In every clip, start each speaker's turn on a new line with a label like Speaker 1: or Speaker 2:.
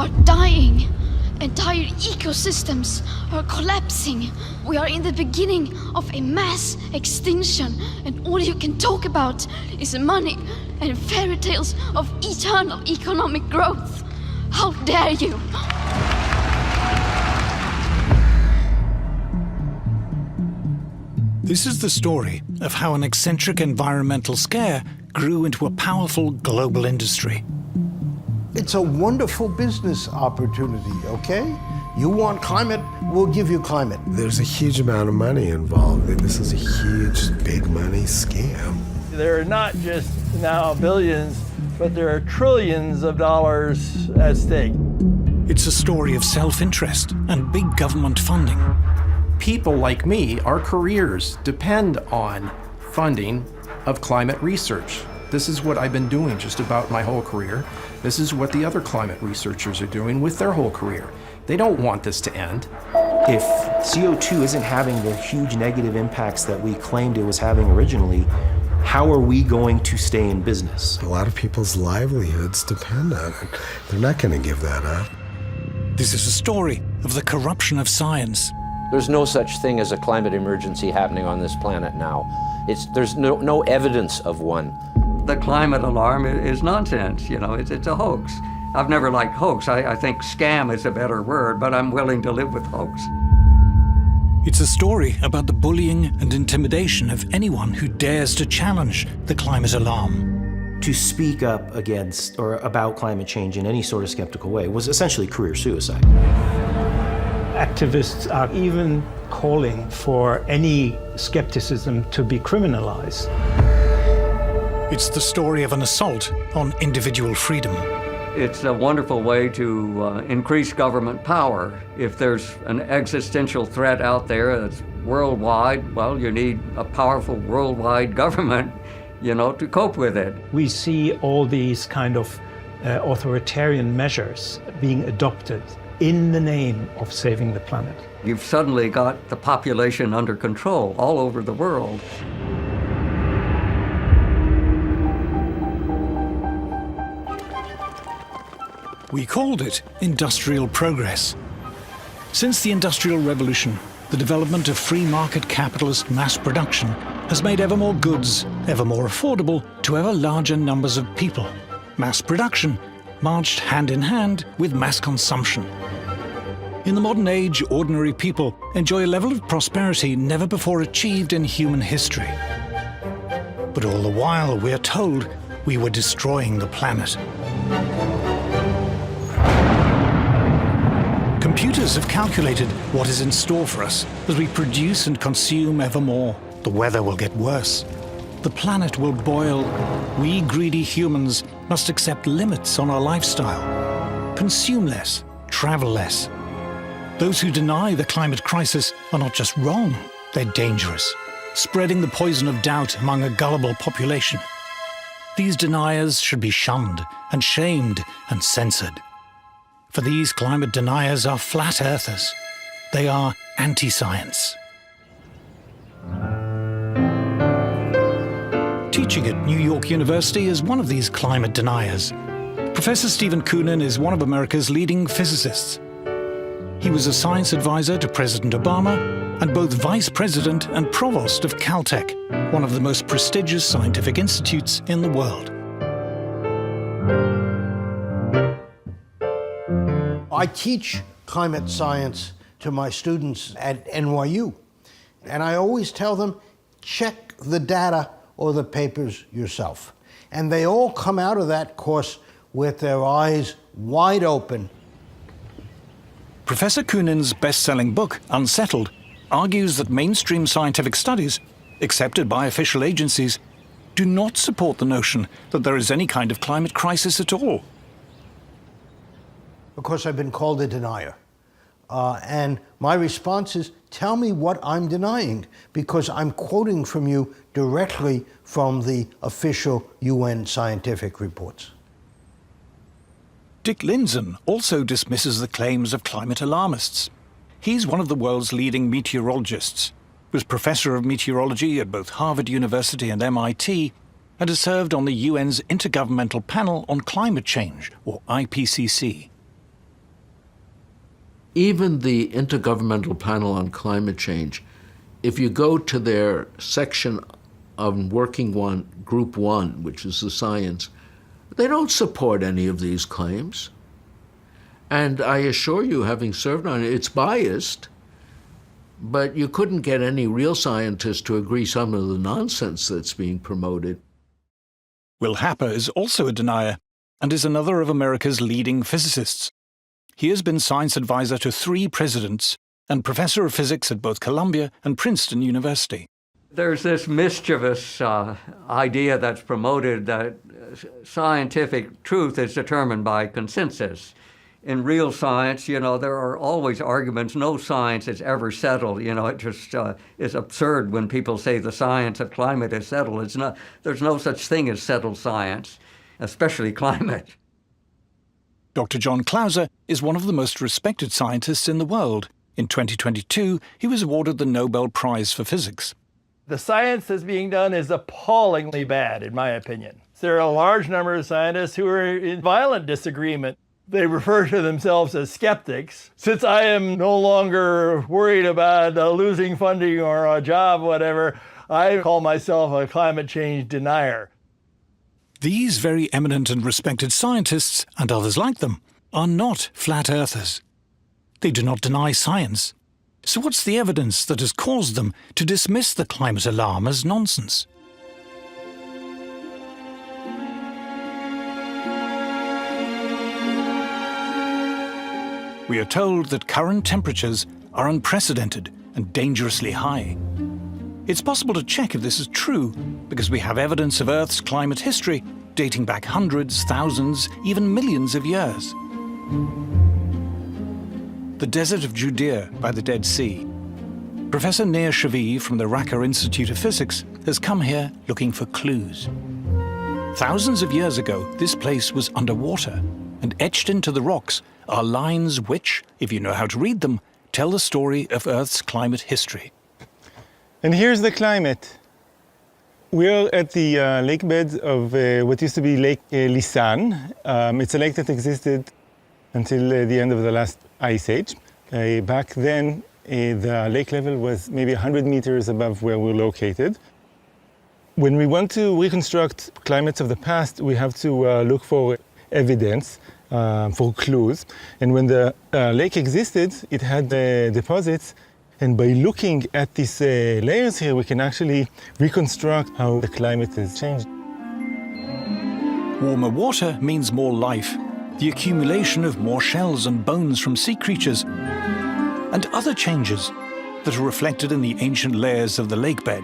Speaker 1: are dying. Entire ecosystems are collapsing. We are in the beginning of a mass extinction, and all you can talk about is money and fairy tales of eternal economic growth. How dare you?
Speaker 2: This is the story of how an eccentric environmental scare grew into a powerful global industry.
Speaker 3: It's a wonderful business opportunity, okay? You want climate, we'll give you climate.
Speaker 4: There's a huge amount of money involved, and this is a huge, big money scam.
Speaker 5: There are not just now billions, but there are trillions of dollars at stake.
Speaker 2: It's a story of self-interest and big government funding.
Speaker 6: People like me, our careers depend on funding of climate research. This is what I've been doing just about my whole career. This is what the other climate researchers are doing with their whole career. They don't want this to end.
Speaker 7: If CO2 isn't having the huge negative impacts that we claimed it was having originally, how are we going to stay in business?
Speaker 4: A lot of people's livelihoods depend on it. They're not going to give that up.
Speaker 2: This is a story of the corruption of science.
Speaker 8: There's no such thing as a climate emergency happening on this planet now. There's no evidence of one.
Speaker 9: The climate alarm is nonsense, you know, it's a hoax. I've never liked hoax. I think scam is a better word, but I'm willing to live with hoax.
Speaker 2: It's a story about the bullying and intimidation of anyone who dares to challenge the climate alarm.
Speaker 7: To speak up against or about climate change in any sort of skeptical way was essentially career suicide.
Speaker 10: Activists are even calling for any skepticism to be criminalized.
Speaker 2: It's the story of an assault on individual freedom.
Speaker 9: It's a wonderful way to increase government power. If there's an existential threat out there that's worldwide, well, you need a powerful worldwide government, you know, to cope with it.
Speaker 10: We see all these kind of authoritarian measures being adopted in the name of saving the planet.
Speaker 9: You've suddenly got the population under control all over the world.
Speaker 2: We called it industrial progress. Since the Industrial Revolution, the development of free market capitalist mass production has made ever more goods ever more affordable to ever larger numbers of people. Mass production marched hand in hand with mass consumption. In the modern age, ordinary people enjoy a level of prosperity never before achieved in human history. But all the while, we're told we were destroying the planet. Computers have calculated what is in store for us as we produce and consume ever more. The weather will get worse. The planet will boil. We greedy humans must accept limits on our lifestyle. Consume less, travel less. Those who deny the climate crisis are not just wrong, they're dangerous, spreading the poison of doubt among a gullible population. These deniers should be shunned and shamed and censored. For these climate deniers are flat earthers. They are anti-science. Teaching at New York University is one of these climate deniers. Professor Stephen Koonin is one of America's leading physicists. He was a science advisor to President Obama and both vice president and provost of Caltech, one of the most prestigious scientific institutes in the world.
Speaker 3: I teach climate science to my students at NYU, and I always tell them, check the data or the papers yourself. And they all come out of that course with their eyes wide open.
Speaker 2: Professor Koonin's best-selling book, Unsettled, argues that mainstream scientific studies, accepted by official agencies, do not support the notion that there is any kind of climate crisis at all.
Speaker 3: Of course, I've been called a denier. And my response is, tell me what I'm denying, because I'm quoting from you directly from the official UN scientific reports.
Speaker 2: Dick Lindzen also dismisses the claims of climate alarmists. He's one of the world's leading meteorologists, was professor of meteorology at both Harvard University and MIT, and has served on the UN's Intergovernmental Panel on Climate Change, or IPCC.
Speaker 11: Even the Intergovernmental Panel on Climate Change, if you go to their section of Group 1, which is the science, they don't support any of these claims. And I assure you, having served on it, it's biased, but you couldn't get any real scientists to agree some of the nonsense that's being promoted.
Speaker 2: Will Happer is also a denier and is another of America's leading physicists. He has been science advisor to 3 presidents and professor of physics at both Columbia and Princeton University.
Speaker 9: There's this mischievous idea that's promoted that scientific truth is determined by consensus. In real science, there are always arguments. No science is ever settled. It just is absurd when people say the science of climate is settled. It's not. There's no such thing as settled science, especially climate.
Speaker 2: Dr. John Clauser is one of the most respected scientists in the world. In 2022, he was awarded the Nobel Prize for Physics.
Speaker 5: The science that's being done is appallingly bad, in my opinion. There are a large number of scientists who are in violent disagreement. They refer to themselves as skeptics. Since I am no longer worried about losing funding or a job, whatever, I call myself a climate change denier.
Speaker 2: These very eminent and respected scientists, and others like them, are not flat earthers. They do not deny science. So what's the evidence that has caused them to dismiss the climate alarm as nonsense? We are told that current temperatures are unprecedented and dangerously high. It's possible to check if this is true because we have evidence of Earth's climate history dating back hundreds, thousands, even millions of years. The desert of Judea by the Dead Sea. Professor Nir Shavi from the Raka Institute of Physics has come here looking for clues. Thousands of years ago, this place was underwater, and etched into the rocks are lines which, if you know how to read them, tell the story of Earth's climate history.
Speaker 12: And here's the climate. We're at the lake bed of what used to be Lake Lisan. It's a lake that existed until the end of the last ice age. Back then, the lake level was maybe 100 meters above where we're located. When we want to reconstruct climates of the past, we have to look for evidence, for clues. And when the lake existed, it had deposits. And by looking at these layers here, we can actually reconstruct how the climate has changed.
Speaker 2: Warmer water means more life, the accumulation of more shells and bones from sea creatures, and other changes that are reflected in the ancient layers of the lake bed.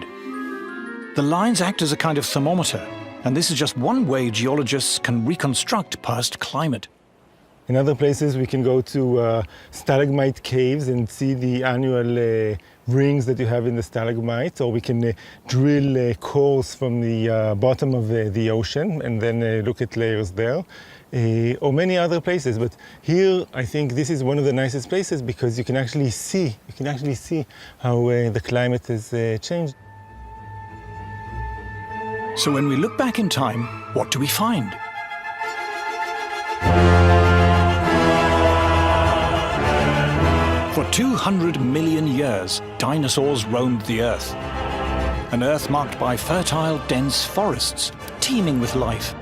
Speaker 2: The lines act as a kind of thermometer, and this is just one way geologists can reconstruct past climate.
Speaker 12: In other places, we can go to stalagmite caves and see the annual rings that you have in the stalagmites, or we can drill cores from the bottom of the ocean and then look at layers there, or many other places. But here, I think this is one of the nicest places because you can actually see how the climate has changed.
Speaker 2: So when we look back in time, what do we find? For 200 million years, dinosaurs roamed the Earth. An Earth marked by fertile, dense forests, teeming with life.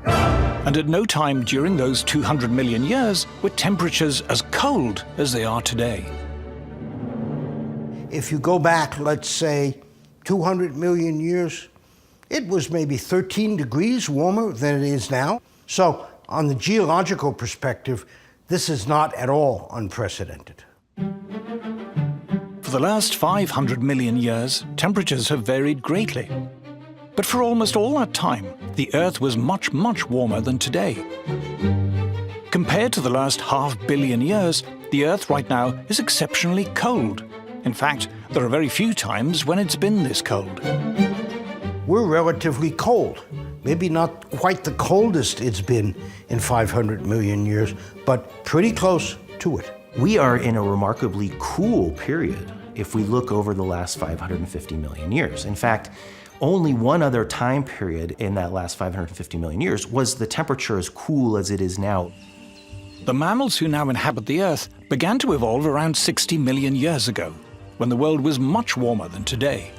Speaker 2: And at no time during those 200 million years were temperatures as cold as they are today.
Speaker 3: If you go back, let's say, 200 million years, it was maybe 13 degrees warmer than it is now. So, on the geological perspective, this is not at all unprecedented.
Speaker 2: For the last 500 million years, temperatures have varied greatly. But for almost all that time, the Earth was much, much warmer than today. Compared to the last 500 million years, the Earth right now is exceptionally cold. In fact, there are very few times when it's been this cold.
Speaker 3: We're relatively cold. Maybe not quite the coldest it's been in 500 million years, but pretty close to it.
Speaker 7: We are in a remarkably cool period if we look over the last 550 million years. In fact, only one other time period in that last 550 million years was the temperature as cool as it is now.
Speaker 2: The mammals who now inhabit the Earth began to evolve around 60 million years ago, when the world was much warmer than today.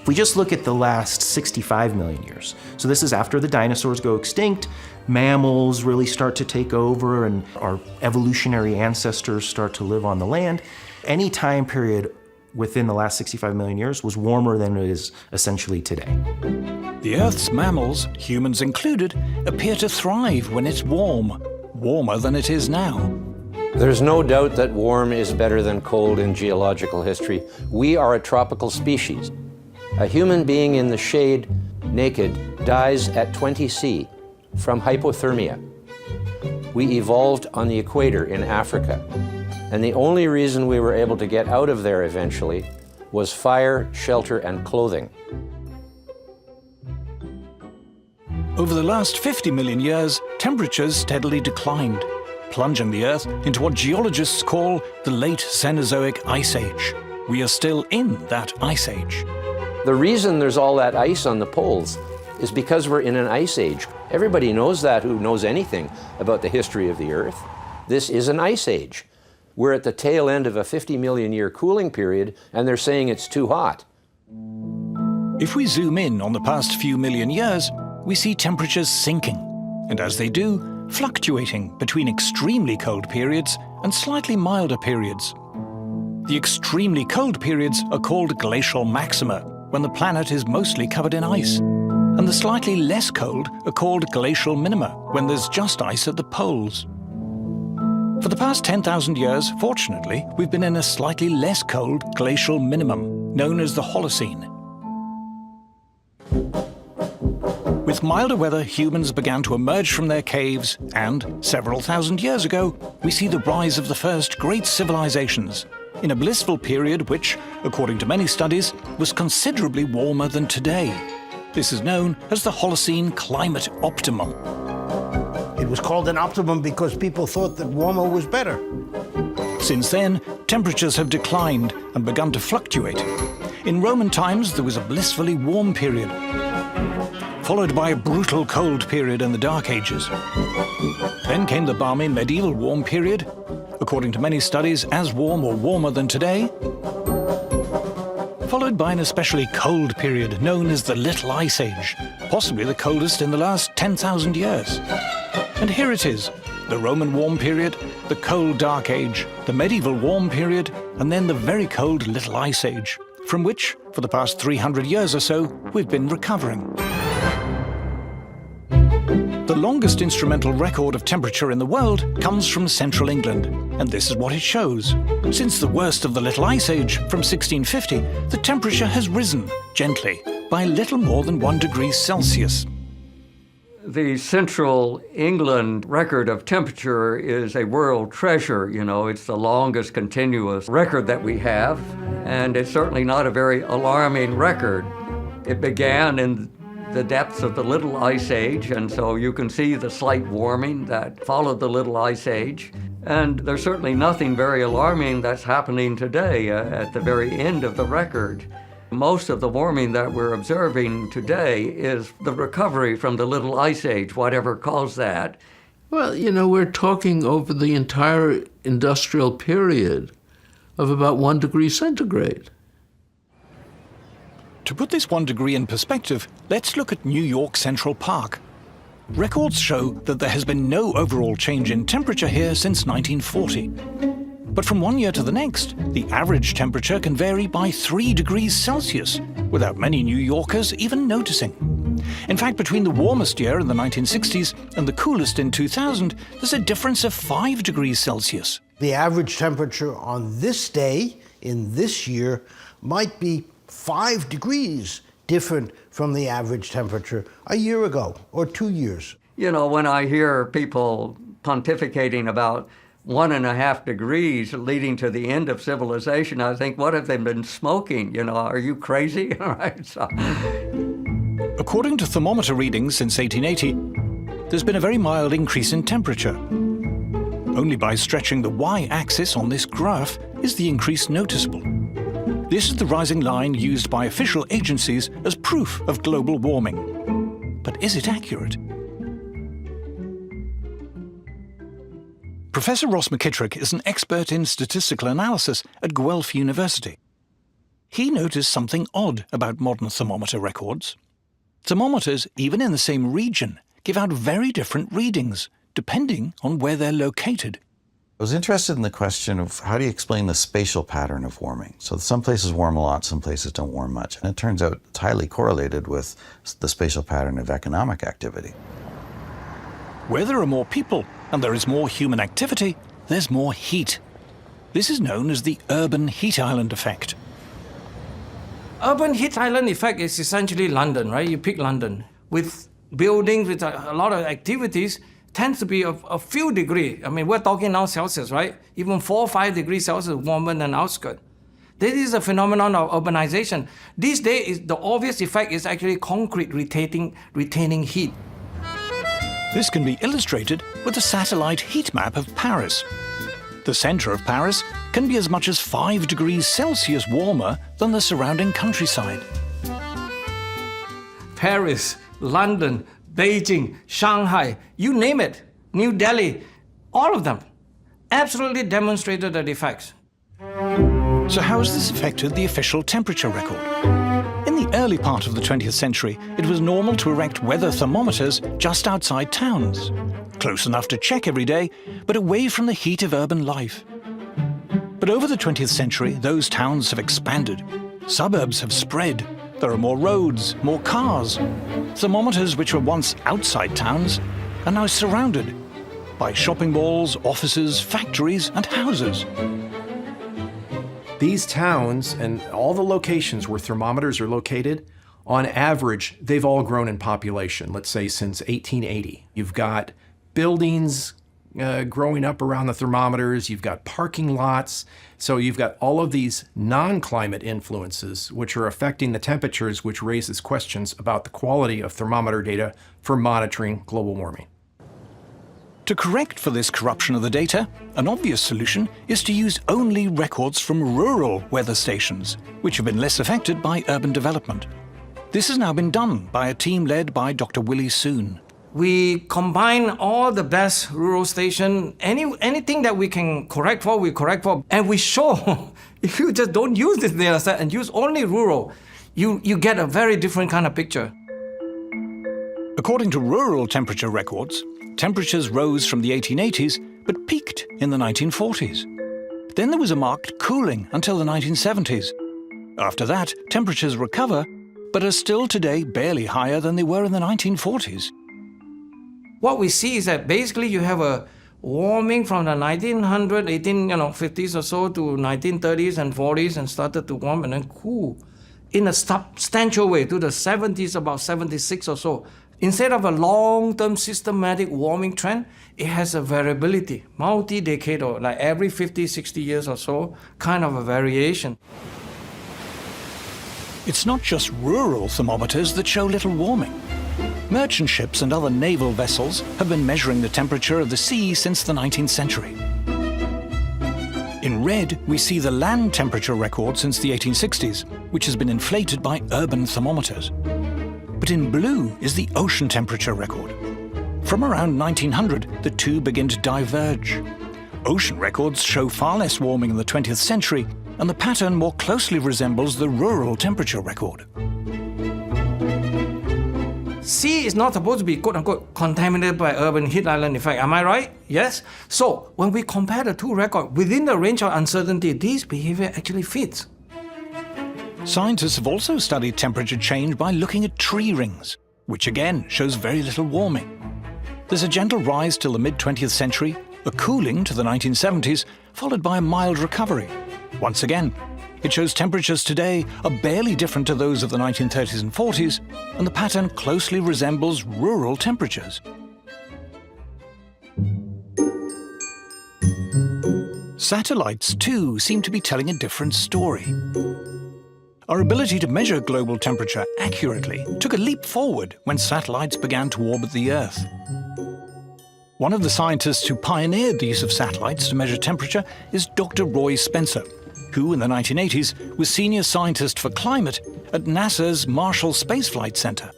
Speaker 7: If we just look at the last 65 million years, so this is after the dinosaurs go extinct, mammals really start to take over, and our evolutionary ancestors start to live on the land. Any time period within the last 65 million years was warmer than it is essentially today.
Speaker 2: The Earth's mammals, humans included, appear to thrive when it's warm, warmer than it is now.
Speaker 8: There's no doubt that warm is better than cold in geological history. We are a tropical species. A human being in the shade, naked, dies at 20 C from hypothermia. We evolved on the equator in Africa, and the only reason we were able to get out of there eventually was fire, shelter, and clothing.
Speaker 2: Over the last 50 million years, temperatures steadily declined, plunging the Earth into what geologists call the late Cenozoic Ice Age. We are still in that ice age.
Speaker 8: The reason there's all that ice on the poles is because we're in an ice age. Everybody knows that who knows anything about the history of the Earth. This is an ice age. We're at the tail end of a 50 million year cooling period, and they're saying it's too hot.
Speaker 2: If we zoom in on the past few million years, we see temperatures sinking, and as they do, fluctuating between extremely cold periods and slightly milder periods. The extremely cold periods are called glacial maxima, when the planet is mostly covered in ice, and the slightly less cold are called glacial minima, when there's just ice at the poles. For the past 10,000 years, fortunately, we've been in a slightly less cold glacial minimum, known as the Holocene. With milder weather, humans began to emerge from their caves, and several thousand years ago, we see the rise of the first great civilizations, in a blissful period which, according to many studies, was considerably warmer than today. This is known as the Holocene climate optimum.
Speaker 3: It was called an optimum because people thought that warmer was better.
Speaker 2: Since then, temperatures have declined and begun to fluctuate. In Roman times, there was a blissfully warm period, followed by a brutal cold period in the Dark Ages. Then came the balmy medieval warm period, according to many studies, as warm or warmer than today, followed by an especially cold period known as the Little Ice Age, possibly the coldest in the last 10,000 years. And here it is, the Roman warm period, the cold Dark Age, the medieval warm period, and then the very cold Little Ice Age, from which, for the past 300 years or so, we've been recovering. The longest instrumental record of temperature in the world comes from central England, and this is what it shows. Since the worst of the Little Ice Age, from 1650, the temperature has risen, gently, by little more than 1 degree Celsius.
Speaker 9: The central England record of temperature is a world treasure. You know, it's the longest continuous record that we have, and it's certainly not a very alarming record. It began in the depths of the Little Ice Age, and so you can see the slight warming that followed the Little Ice Age. And there's certainly nothing very alarming that's happening today at the very end of the record. Most of the warming that we're observing today is the recovery from the Little Ice Age, whatever caused that.
Speaker 11: Well, you know, we're talking over the entire industrial period of about 1 degree centigrade.
Speaker 2: To put this 1 degree in perspective, let's look at New York Central Park. Records show that there has been no overall change in temperature here since 1940. But from one year to the next, the average temperature can vary by 3 degrees Celsius, without many New Yorkers even noticing. In fact, between the warmest year in the 1960s and the coolest in 2000, there's a difference of 5 degrees Celsius.
Speaker 3: The average temperature on this day in this year might be 5 degrees different from the average temperature a year ago or 2 years.
Speaker 9: You know, when I hear people pontificating about 1.5 degrees leading to the end of civilization, I think, what have they been smoking? You know, are you crazy? All right, so.
Speaker 2: According to thermometer readings since 1880, there's been a very mild increase in temperature. Only by stretching the y-axis on this graph is the increase noticeable. This is the rising line used by official agencies as proof of global warming. But is it accurate? Professor Ross McKittrick is an expert in statistical analysis at Guelph University. He noticed something odd about modern thermometer records. Thermometers, even in the same region, give out very different readings, depending on where they're located.
Speaker 13: I was interested in the question of how do you explain the spatial pattern of warming? So some places warm a lot, some places don't warm much. And it turns out it's highly correlated with the spatial pattern of economic activity.
Speaker 2: Where there are more people and there is more human activity, there's more heat. This is known as the urban heat island effect.
Speaker 14: Urban heat island effect is essentially London, right? You pick London. With buildings, with a lot of activities, tends to be a few degrees. I mean, we're talking now Celsius, right? Even 4 or 5 degrees Celsius warmer than outskirts. This is a phenomenon of urbanization. These days, the obvious effect is actually concrete retaining heat.
Speaker 2: This can be illustrated with a satellite heat map of Paris. The center of Paris can be as much as 5 degrees Celsius warmer than the surrounding countryside.
Speaker 14: Paris, London, Beijing, Shanghai, you name it, New Delhi, all of them absolutely demonstrated the effects.
Speaker 2: So how has this affected the official temperature record? In the early part of the 20th century, it was normal to erect weather thermometers just outside towns, close enough to check every day, but away from the heat of urban life. But over the 20th century, those towns have expanded. Suburbs have spread. There are more roads, more cars. Thermometers which were once outside towns are now surrounded by shopping malls, offices, factories, and houses.
Speaker 6: These towns and all the locations where thermometers are located, on average, they've all grown in population, let's say since 1880. You've got buildings growing up around the thermometers, you've got parking lots, so you've got all of these non-climate influences which are affecting the temperatures, which raises questions about the quality of thermometer data for monitoring global warming.
Speaker 2: To correct for this corruption of the data, an obvious solution is to use only records from rural weather stations, which have been less affected by urban development. This has now been done by a team led by Dr. Willie Soon.
Speaker 14: We combine all the best rural stations, anything that we can correct for, we correct for. And we show, if you just don't use this data set and use only rural, you get a very different kind of picture.
Speaker 2: According to rural temperature records, temperatures rose from the 1880s, but peaked in the 1940s. Then there was a marked cooling until the 1970s. After that, temperatures recover, but are still today barely higher than they were in the 1940s.
Speaker 14: What we see is that basically you have a warming from the 1850s or so to 1930s and 40s and started to warm and then cool in a substantial way to the 70s, about 76 or so. Instead of a long-term systematic warming trend, it has a variability, multi-decadal, like every 50, 60 years or so, kind of a variation.
Speaker 2: It's not just rural thermometers that show little warming. Merchant ships and other naval vessels have been measuring the temperature of the sea since the 19th century. In red, we see the land temperature record since the 1860s, which has been inflated by urban thermometers. But in blue is the ocean temperature record. From around 1900, the two begin to diverge. Ocean records show far less warming in the 20th century, and the pattern more closely resembles the rural temperature record.
Speaker 14: Sea is not supposed to be, quote-unquote, contaminated by urban heat island effect. Am I right? Yes? So when we compare the two records, within the range of uncertainty, this behavior actually fits.
Speaker 2: Scientists have also studied temperature change by looking at tree rings, which again shows very little warming. There's a gentle rise till the mid-20th century, a cooling to the 1970s, followed by a mild recovery. Once again, it shows temperatures today are barely different to those of the 1930s and 40s, and the pattern closely resembles rural temperatures. Satellites, too, seem to be telling a different story. Our ability to measure global temperature accurately took a leap forward when satellites began to orbit the Earth. One of the scientists who pioneered the use of satellites to measure temperature is Dr. Roy Spencer, who in the 1980s was senior scientist for climate at NASA's Marshall Space Flight Center.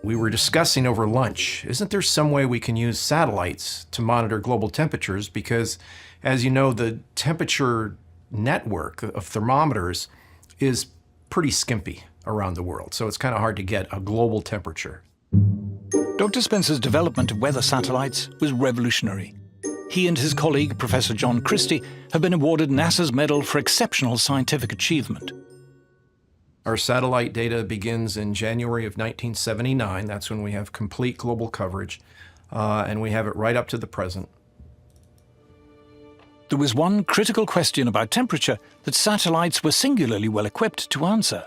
Speaker 6: We were discussing over lunch, isn't there some way we can use satellites to monitor global temperatures? Because, as you know, the temperature network of thermometers is pretty skimpy around the world, so it's kind of hard to get a global temperature.
Speaker 2: Dr. Spencer's development of weather satellites was revolutionary. He and his colleague, Professor John Christie, have been awarded NASA's Medal for Exceptional Scientific Achievement.
Speaker 6: Our satellite data begins in January of 1979. That's when we have complete global coverage, and we have it right up to the present.
Speaker 2: There was one critical question about temperature that satellites were singularly well equipped to answer.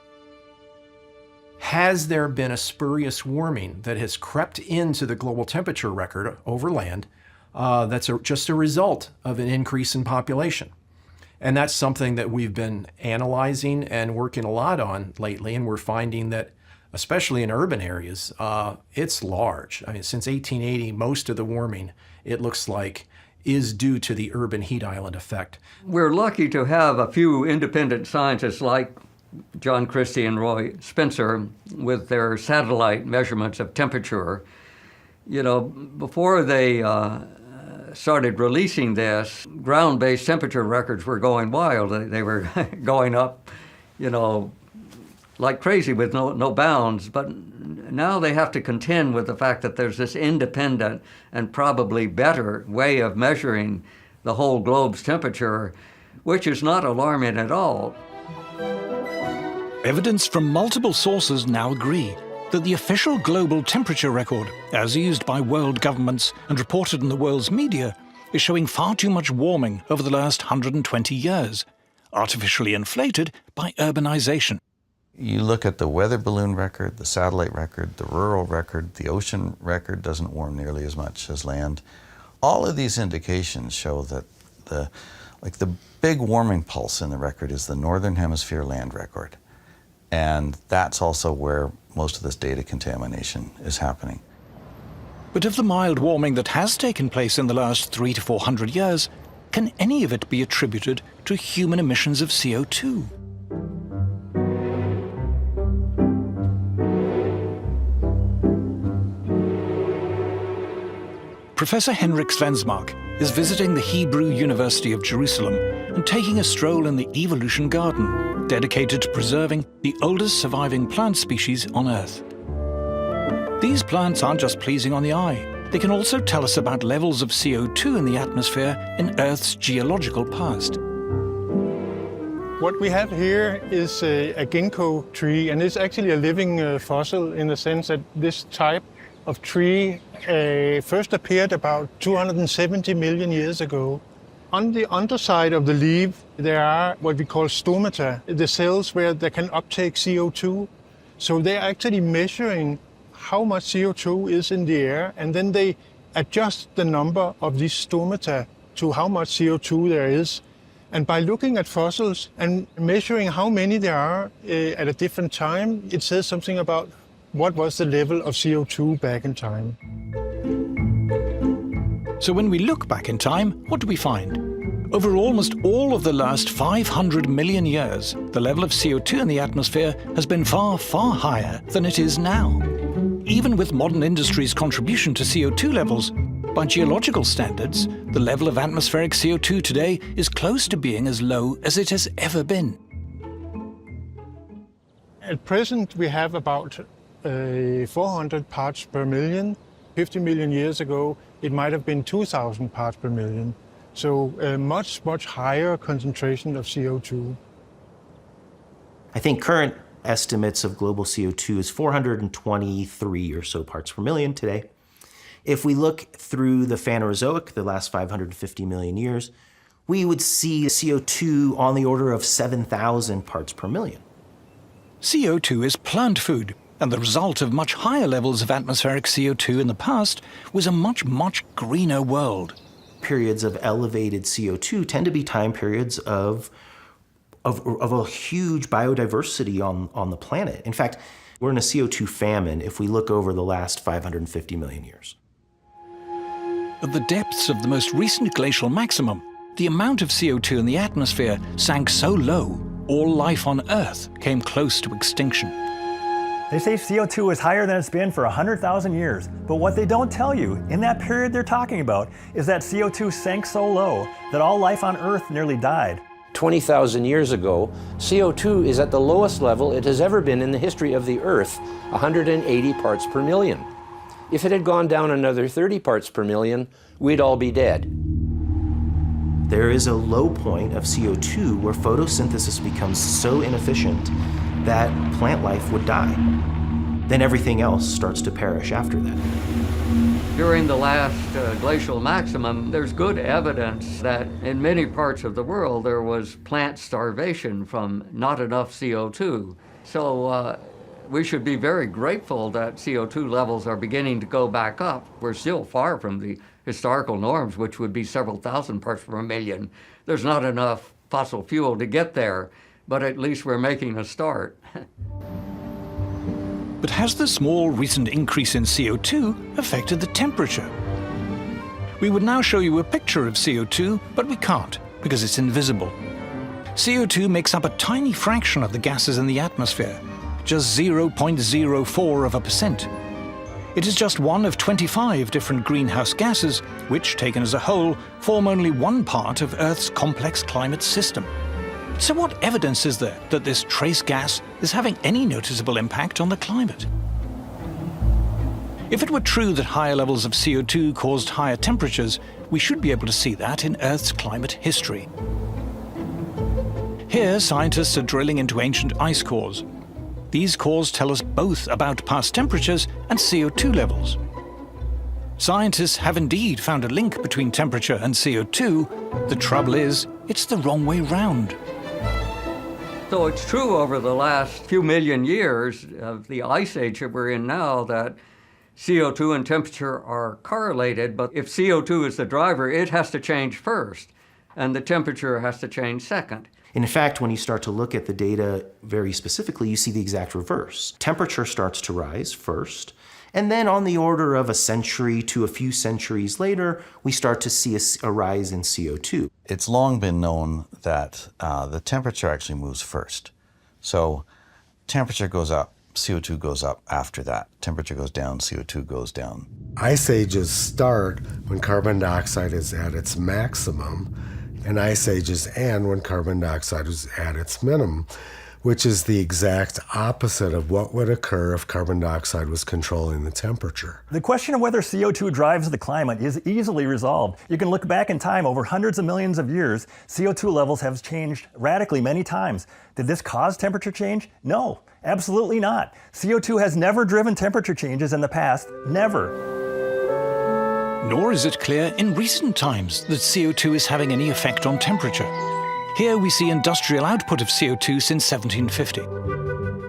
Speaker 6: Has there been a spurious warming that has crept into the global temperature record over land that's just a result of an increase in population? And that's something that we've been analyzing and working a lot on lately, and we're finding that, especially in urban areas, it's large. I mean, since 1880, most of the warming, it looks like, is due to the urban heat island effect.
Speaker 9: We're lucky to have a few independent scientists like John Christie and Roy Spencer with their satellite measurements of temperature. You know, before they started releasing this, ground-based temperature records were going wild. They were going up, you know, like crazy with no bounds. But now they have to contend with the fact that there's this independent and probably better way of measuring the whole globe's temperature, which is not alarming at all.
Speaker 2: Evidence from multiple sources now agree that the official global temperature record, as used by world governments and reported in the world's media, is showing far too much warming over the last 120 years, artificially inflated by urbanization.
Speaker 13: You look at the weather balloon record, the satellite record, the rural record, the ocean record doesn't warm nearly as much as land. All of these indications show that the big warming pulse in the record is the Northern Hemisphere land record. And that's also where most of this data contamination is happening.
Speaker 2: But of the mild warming that has taken place in the last 300 to 400 years, can any of it be attributed to human emissions of CO2? Professor Henrik Svensmark is visiting the Hebrew University of Jerusalem and taking a stroll in the Evolution Garden, dedicated to preserving the oldest surviving plant species on Earth. These plants aren't just pleasing on the eye. They can also tell us about levels of CO2 in the atmosphere in Earth's geological past.
Speaker 12: What we have here is a ginkgo tree, and it's actually a living fossil in the sense that this type of tree first appeared about 270 million years ago. On the underside of the leaf, there are what we call stomata, the cells where they can uptake CO2. So they're actually measuring how much CO2 is in the air, and then they adjust the number of these stomata to how much CO2 there is. And by looking at fossils and measuring how many there are at a different time, it says something about what was the level of CO2 back in time.
Speaker 2: So when we look back in time, what do we find? Over almost all of the last 500 million years, the level of CO2 in the atmosphere has been far, far higher than it is now. Even with modern industry's contribution to CO2 levels, by geological standards, the level of atmospheric CO2 today is close to being as low as it has ever been.
Speaker 12: At present, we have about 400 parts per million. 50 million years ago, it might have been 2,000 parts per million. So a much, much higher concentration of CO2.
Speaker 7: I think current estimates of global CO2 is 423 or so parts per million today. If we look through the Phanerozoic, the last 550 million years, we would see CO2 on the order of 7,000 parts per million.
Speaker 2: CO2 is plant food, and the result of much higher levels of atmospheric CO2 in the past was a much, much greener world.
Speaker 7: Periods of elevated CO2 tend to be time periods of a huge biodiversity on the planet. In fact, we're in a CO2 famine if we look over the last 550 million years.
Speaker 2: At the depths of the most recent glacial maximum, the amount of CO2 in the atmosphere sank so low, all life on Earth came close to extinction.
Speaker 5: They say CO2 is higher than it's been for 100,000 years, but what they don't tell you in that period they're talking about is that CO2 sank so low that all life on Earth nearly died.
Speaker 8: 20,000 years ago, CO2 is at the lowest level it has ever been in the history of the Earth, 180 parts per million. If it had gone down another 30 parts per million, we'd all be dead.
Speaker 7: There is a low point of CO2 where photosynthesis becomes so inefficient that plant life would die. Then everything else starts to perish after that.
Speaker 9: During the last glacial maximum, there's good evidence that in many parts of the world there was plant starvation from not enough CO2. So we should be very grateful that CO2 levels are beginning to go back up. We're still far from the historical norms, which would be several thousand parts per million. There's not enough fossil fuel to get there, but at least we're making a start.
Speaker 2: But has the small recent increase in CO2 affected the temperature? We would now show you a picture of CO2, but we can't, because it's invisible. CO2 makes up a tiny fraction of the gases in the atmosphere, just 0.04%. It is just one of 25 different greenhouse gases, which, taken as a whole, form only one part of Earth's complex climate system. So what evidence is there that this trace gas is having any noticeable impact on the climate? If it were true that higher levels of CO2 caused higher temperatures, we should be able to see that in Earth's climate history. Here, scientists are drilling into ancient ice cores. These cores tell us both about past temperatures and CO2 levels. Scientists have indeed found a link between temperature and CO2. The trouble is, it's the wrong way round.
Speaker 9: So it's true over the last few million years of the ice age that we're in now that CO2 and temperature are correlated, but if CO2 is the driver, it has to change first, and the temperature has to change second.
Speaker 7: In fact, when you start to look at the data very specifically, you see the exact reverse. Temperature starts to rise first, and then on the order of a century to a few centuries later, we start to see a rise in CO2.
Speaker 13: It's long been known that the temperature actually moves first. So temperature goes up, CO2 goes up after that. Temperature goes down, CO2 goes down.
Speaker 4: Ice ages start when carbon dioxide is at its maximum, and ice ages end when carbon dioxide is at its minimum, which is the exact opposite of what would occur if carbon dioxide was controlling the temperature.
Speaker 5: The question of whether CO2 drives the climate is easily resolved. You can look back in time over hundreds of millions of years. CO2 levels have changed radically many times. Did this cause temperature change? No, absolutely not. CO2 has never driven temperature changes in the past, never.
Speaker 2: Nor is it clear in recent times that CO2 is having any effect on temperature. Here we see industrial output of CO2 since 1750.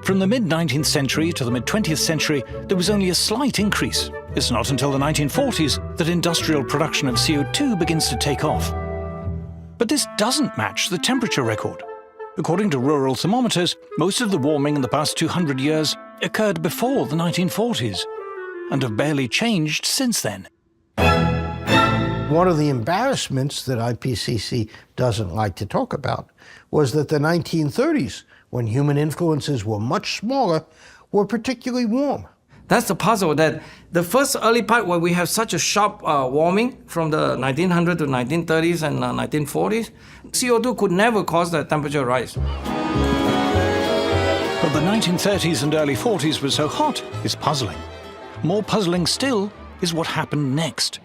Speaker 2: From the mid-19th century to the mid-20th century, there was only a slight increase. It's not until the 1940s that industrial production of CO2 begins to take off. But this doesn't match the temperature record. According to rural thermometers, most of the warming in the past 200 years occurred before the 1940s, and have barely changed since then.
Speaker 3: One of the embarrassments that IPCC doesn't like to talk about was that the 1930s, when human influences were much smaller, were particularly warm.
Speaker 14: That's the puzzle, that the first early part where we have such a sharp warming from the 1900s to 1930s and 1940s, CO2 could never cause the temperature rise.
Speaker 2: But the 1930s and early 40s were so hot is puzzling. More puzzling still is what happened next.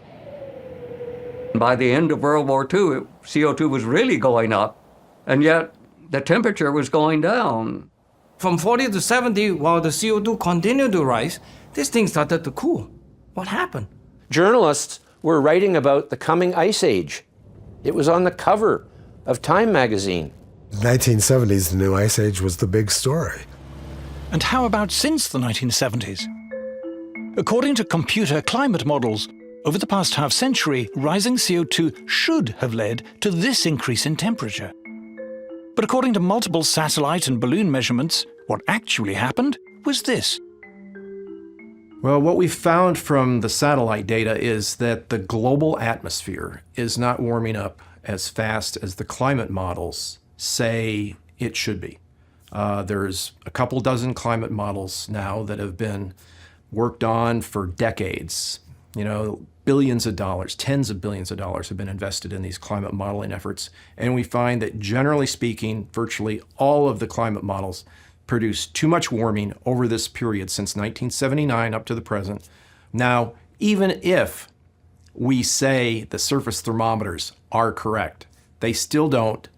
Speaker 9: By the end of World War II, CO2 was really going up, and yet the temperature was going down.
Speaker 14: From 40 to 70, while the CO2 continued to rise, this thing started to cool. What happened?
Speaker 8: Journalists were writing about the coming ice age. It was on the cover of Time magazine.
Speaker 4: 1970s, the new ice age was the big story.
Speaker 2: And how about since the 1970s? According to computer climate models, over the past half-century, rising CO2 should have led to this increase in temperature. But according to multiple satellite and balloon measurements, what actually happened was this.
Speaker 6: Well, what we've found from the satellite data is that the global atmosphere is not warming up as fast as the climate models say it should be. There's a couple dozen climate models now that have been worked on for decades. You know, billions of dollars, tens of billions of dollars have been invested in these climate modeling efforts. And we find that generally speaking, virtually all of the climate models produce too much warming over this period since 1979 up to the present. Now, even if we say the surface thermometers are correct, they still don't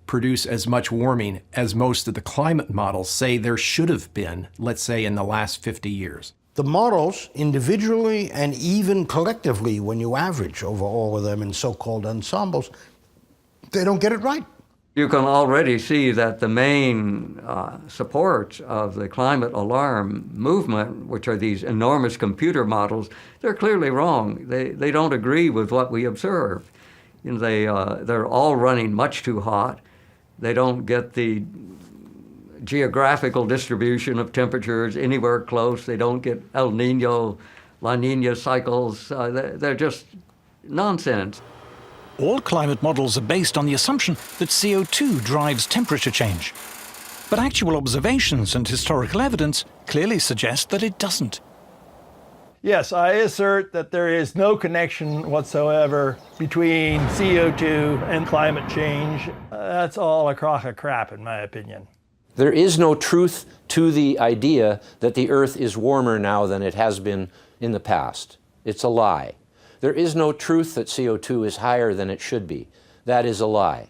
Speaker 6: produce as much warming as most of the climate models say there should have been, let's say, in the last 50 years.
Speaker 3: The models, individually and even collectively, when you average over all of them in so-called ensembles, they don't get it right.
Speaker 9: You can already see that the main supports of the climate alarm movement, which are these enormous computer models, they're clearly wrong. They don't agree with what we observe. You know, they're all running much too hot. They don't get the geographical distribution of temperatures anywhere close. They don't get El Nino, La Nina cycles. They're just nonsense.
Speaker 2: All climate models are based on the assumption that CO2 drives temperature change. But actual observations and historical evidence clearly suggest that it doesn't.
Speaker 5: Yes, I assert that there is no connection whatsoever between CO2 and climate change. That's all a crock of crap, in my opinion.
Speaker 8: There is no truth to the idea that the Earth is warmer now than it has been in the past. It's a lie. There is no truth that CO2 is higher than it should be. That is a lie.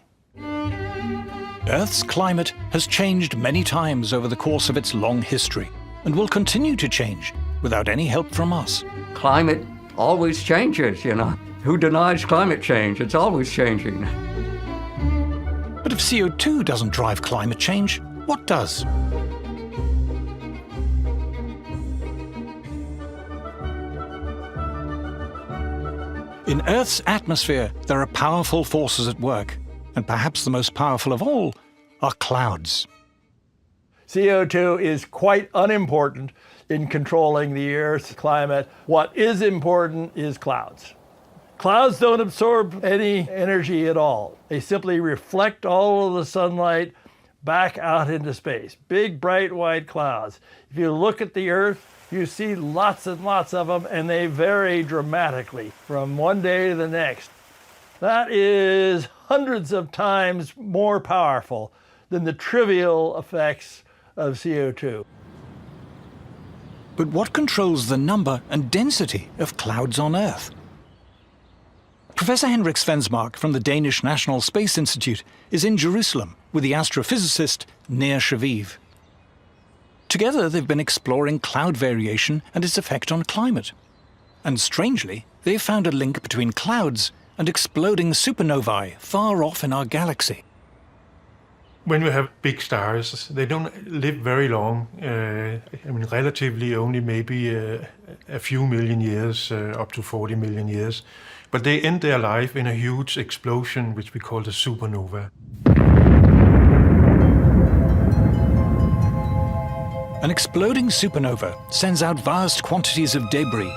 Speaker 2: Earth's climate has changed many times over the course of its long history and will continue to change without any help from us.
Speaker 9: Climate always changes, you know. Who denies climate change? It's always changing.
Speaker 2: But if CO2 doesn't drive climate change, what does? In Earth's atmosphere, there are powerful forces at work, and perhaps the most powerful of all are clouds.
Speaker 5: CO2 is quite unimportant in controlling the Earth's climate. What is important is clouds. Clouds don't absorb any energy at all. They simply reflect all of the sunlight back out into space. Big, bright, white clouds. If you look at the Earth, you see lots and lots of them, and they vary dramatically from one day to the next. That is hundreds of times more powerful than the trivial effects of CO2.
Speaker 2: But what controls the number and density of clouds on Earth? Professor Henrik Svensmark from the Danish National Space Institute is in Jerusalem with the astrophysicist Nir Shaviv. Together, they've been exploring cloud variation and its effect on climate. And strangely, they've found a link between clouds and exploding supernovae far off in our galaxy.
Speaker 15: When you have big stars, they don't live very long. Relatively only maybe a few million years, up to 40 million years. But they end their life in a huge explosion, which we call the supernova.
Speaker 2: An exploding supernova sends out vast quantities of debris,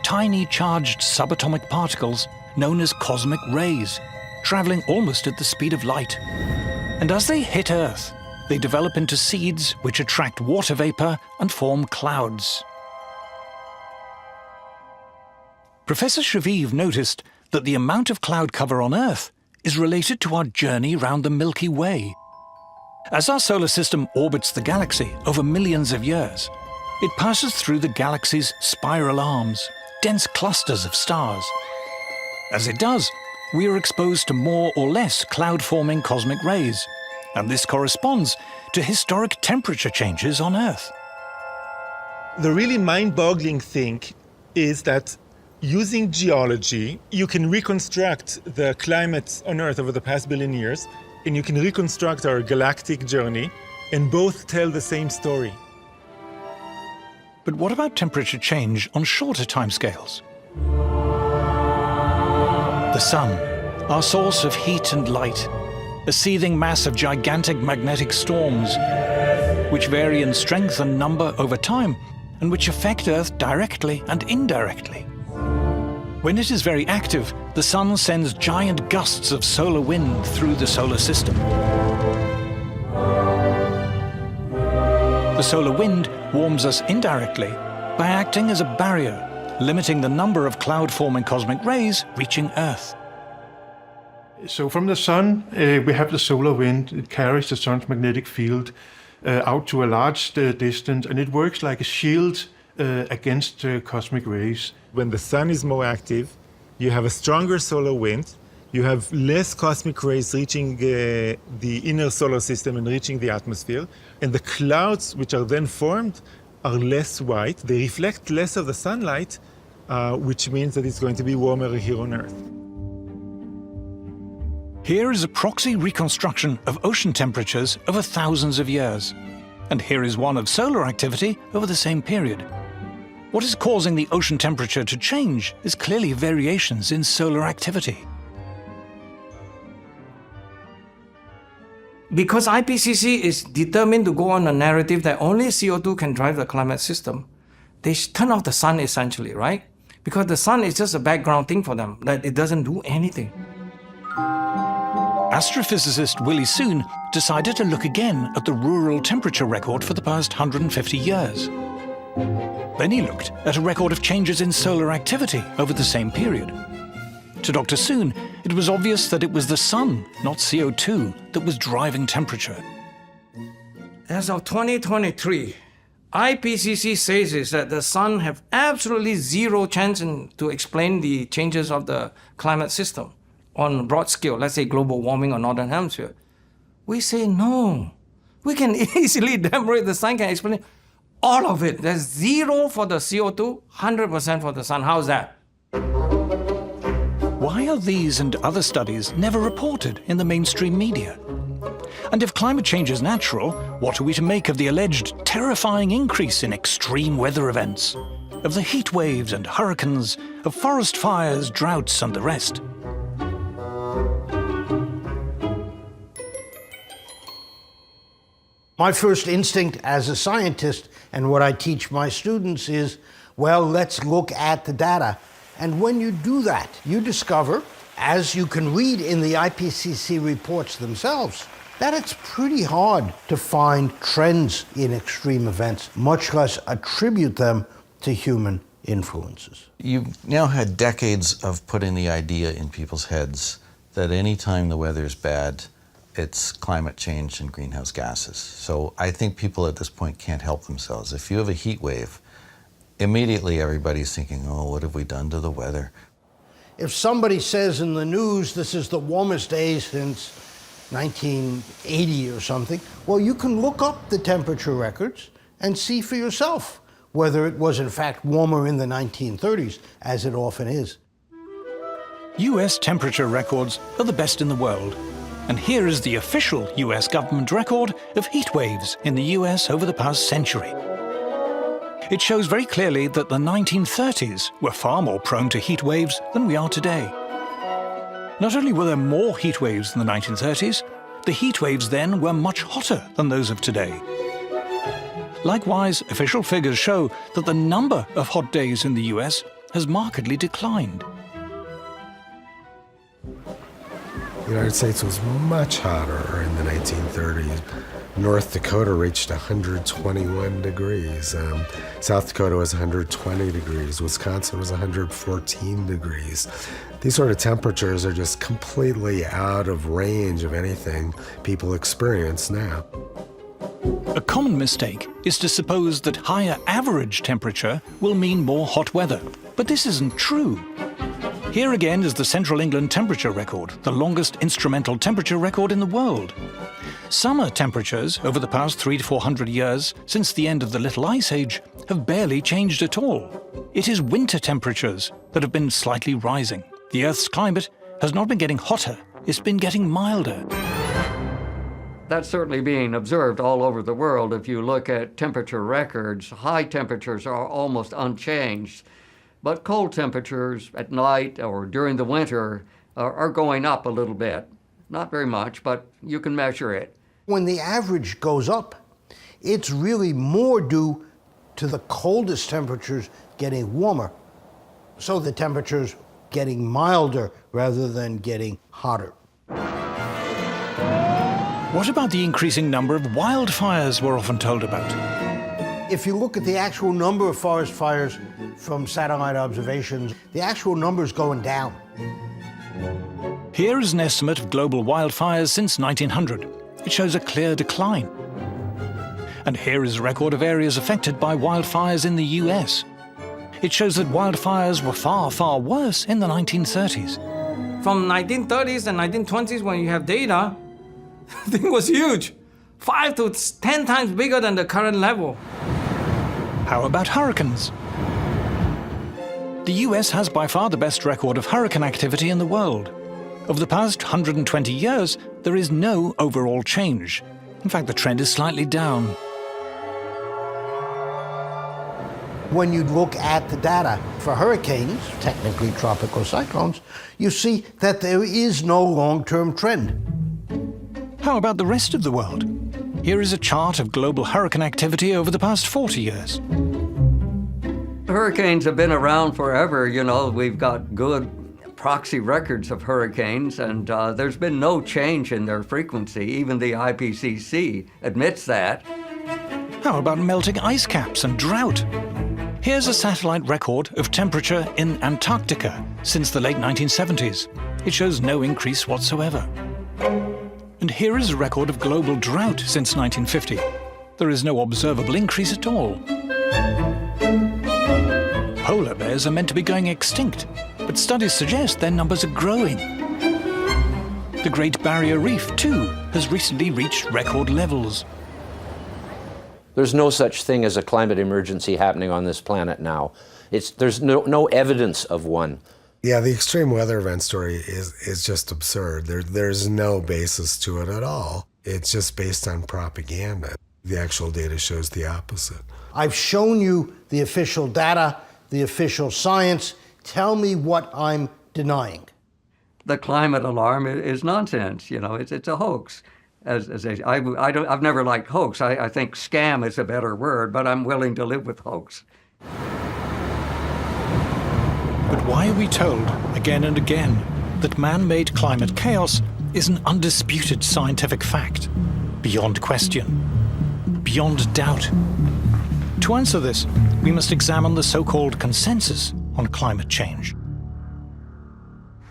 Speaker 2: tiny charged subatomic particles known as cosmic rays, traveling almost at the speed of light. And as they hit Earth, they develop into seeds which attract water vapor and form clouds. Professor Shaviv noticed that the amount of cloud cover on Earth is related to our journey round the Milky Way. As our solar system orbits the galaxy over millions of years, it passes through the galaxy's spiral arms, dense clusters of stars. As it does, we are exposed to more or less cloud-forming cosmic rays, and this corresponds to historic temperature changes on Earth.
Speaker 12: The really mind-boggling thing is that using geology, you can reconstruct the climate on Earth over the past billion years, and you can reconstruct our galactic journey, and both tell the same story.
Speaker 2: But what about temperature change on shorter timescales? The Sun, our source of heat and light, a seething mass of gigantic magnetic storms, which vary in strength and number over time, and which affect Earth directly and indirectly. When it is very active, the Sun sends giant gusts of solar wind through the solar system. The solar wind warms us indirectly by acting as a barrier, limiting the number of cloud-forming cosmic rays reaching Earth.
Speaker 15: So from the sun, we have the solar wind. It carries the sun's magnetic field out to a large distance, and it works like a shield against cosmic rays.
Speaker 12: When the sun is more active, you have a stronger solar wind, you have less cosmic rays reaching the inner solar system and reaching the atmosphere, and the clouds which are then formed are less white. They reflect less of the sunlight, which means that it's going to be warmer here on Earth.
Speaker 2: Here is a proxy reconstruction of ocean temperatures over thousands of years. And here is one of solar activity over the same period. What is causing the ocean temperature to change is clearly variations in solar activity.
Speaker 14: Because IPCC is determined to go on a narrative that only CO2 can drive the climate system, they turn off the sun essentially, right? Because the sun is just a background thing for them, that it doesn't do anything.
Speaker 2: Astrophysicist Willie Soon decided to look again at the rural temperature record for the past 150 years. Then he looked at a record of changes in solar activity over the same period. To Dr. Soon, it was obvious that it was the sun, not CO2, that was driving temperature.
Speaker 14: As of 2023, IPCC says is that the sun have absolutely zero chance to explain the changes of the climate system on a broad scale, let's say global warming or northern hemisphere. We say no. We can easily demonstrate the sun can explain all of it. There's zero for the CO2, 100% for the sun. How's that?
Speaker 2: Why are these and other studies never reported in the mainstream media? And if climate change is natural, what are we to make of the alleged terrifying increase in extreme weather events? Of the heat waves and hurricanes, of forest fires, droughts, and the rest?
Speaker 3: My first instinct as a scientist, and what I teach my students, is, well, let's look at the data. And when you do that, you discover, as you can read in the IPCC reports themselves, that it's pretty hard to find trends in extreme events, much less attribute them to human influences.
Speaker 13: You've now had decades of putting the idea in people's heads that any time the weather is bad, it's climate change and greenhouse gases. So I think people at this point can't help themselves. If you have a heat wave, immediately everybody's thinking, oh, what have we done to the weather?
Speaker 3: If somebody says in the news this is the warmest day since 1980 or something, well, you can look up the temperature records and see for yourself whether it was in fact warmer in the 1930s, as it often is.
Speaker 2: US temperature records are the best in the world. And here is the official US government record of heat waves in the US over the past century. It shows very clearly that the 1930s were far more prone to heat waves than we are today. Not only were there more heat waves in the 1930s, the heat waves then were much hotter than those of today. Likewise, official figures show that the number of hot days in the US has markedly declined.
Speaker 4: The United States was much hotter in the 1930s. North Dakota reached 121 degrees. South Dakota was 120 degrees. Wisconsin was 114 degrees. These sort of temperatures are just completely out of range of anything people experience now.
Speaker 2: A common mistake is to suppose that higher average temperature will mean more hot weather. But this isn't true. Here again is the Central England temperature record, the longest instrumental temperature record in the world. Summer temperatures over the past 300 to 400 years, since the end of the Little Ice Age, have barely changed at all. It is winter temperatures that have been slightly rising. The Earth's climate has not been getting hotter, it's been getting milder.
Speaker 9: That's certainly being observed all over the world. If you look at temperature records, high temperatures are almost unchanged. But cold temperatures at night or during the winter are going up a little bit. Not very much, but you can measure it.
Speaker 3: When the average goes up, it's really more due to the coldest temperatures getting warmer. So the temperatures getting milder rather than getting hotter.
Speaker 2: What about the increasing number of wildfires we're often told about?
Speaker 3: if you look at the actual number of forest fires from satellite observations, the actual number is going down.
Speaker 2: Here is an estimate of global wildfires since 1900. It shows a clear decline. And here is a record of areas affected by wildfires in the US. It shows that wildfires were far, far worse in the 1930s.
Speaker 14: From 1930s and 1920s, when you have data, the thing was huge. 5 to 10 times bigger than the current level.
Speaker 2: How about hurricanes? The US has by far the best record of hurricane activity in the world. Over the past 120 years, there is no overall change. In fact, the trend is slightly down.
Speaker 3: When you look at the data for hurricanes, technically tropical cyclones, you see that there is no long-term trend.
Speaker 2: How about the rest of the world? Here is a chart of global hurricane activity over the past 40 years.
Speaker 9: Hurricanes have been around forever. You know, we've got good proxy records of hurricanes, and there's been no change in their frequency. Even the IPCC admits that.
Speaker 2: How about melting ice caps and drought? Here's a satellite record of temperature in Antarctica since the late 1970s. It shows no increase whatsoever. And here is a record of global drought since 1950. There is no observable increase at all. Polar bears are meant to be going extinct, but studies suggest their numbers are growing. The Great Barrier Reef, too, has recently reached record levels.
Speaker 8: There's no such thing as a climate emergency happening on this planet now. There's no evidence of one.
Speaker 4: Yeah, the extreme weather event story is just absurd. There's no basis to it at all. It's just based on propaganda. The actual data shows the opposite.
Speaker 3: I've shown you the official data, the official science. Tell me what I'm denying.
Speaker 9: The climate alarm is nonsense. You know, it's a hoax. I've never liked hoax. I think scam is a better word, but I'm willing to live with hoax.
Speaker 2: But why are we told, again and again, that man-made climate chaos is an undisputed scientific fact, beyond question, beyond doubt? To answer this, we must examine the so-called consensus on climate change.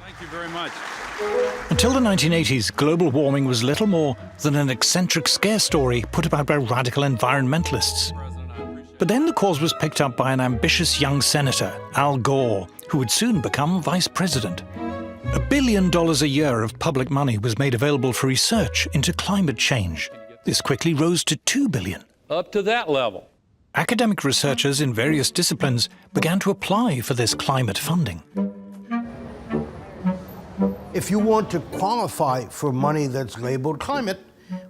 Speaker 16: Thank you very much.
Speaker 2: Until the 1980s, global warming was little more than an eccentric scare story put about by radical environmentalists. But then the cause was picked up by an ambitious young senator, Al Gore, who would soon become vice president. $1 billion a year of public money was made available for research into climate change. This quickly rose to $2 billion.
Speaker 16: Up to that level.
Speaker 2: Academic researchers in various disciplines began to apply for this climate funding.
Speaker 3: If you want to qualify for money that's labeled climate,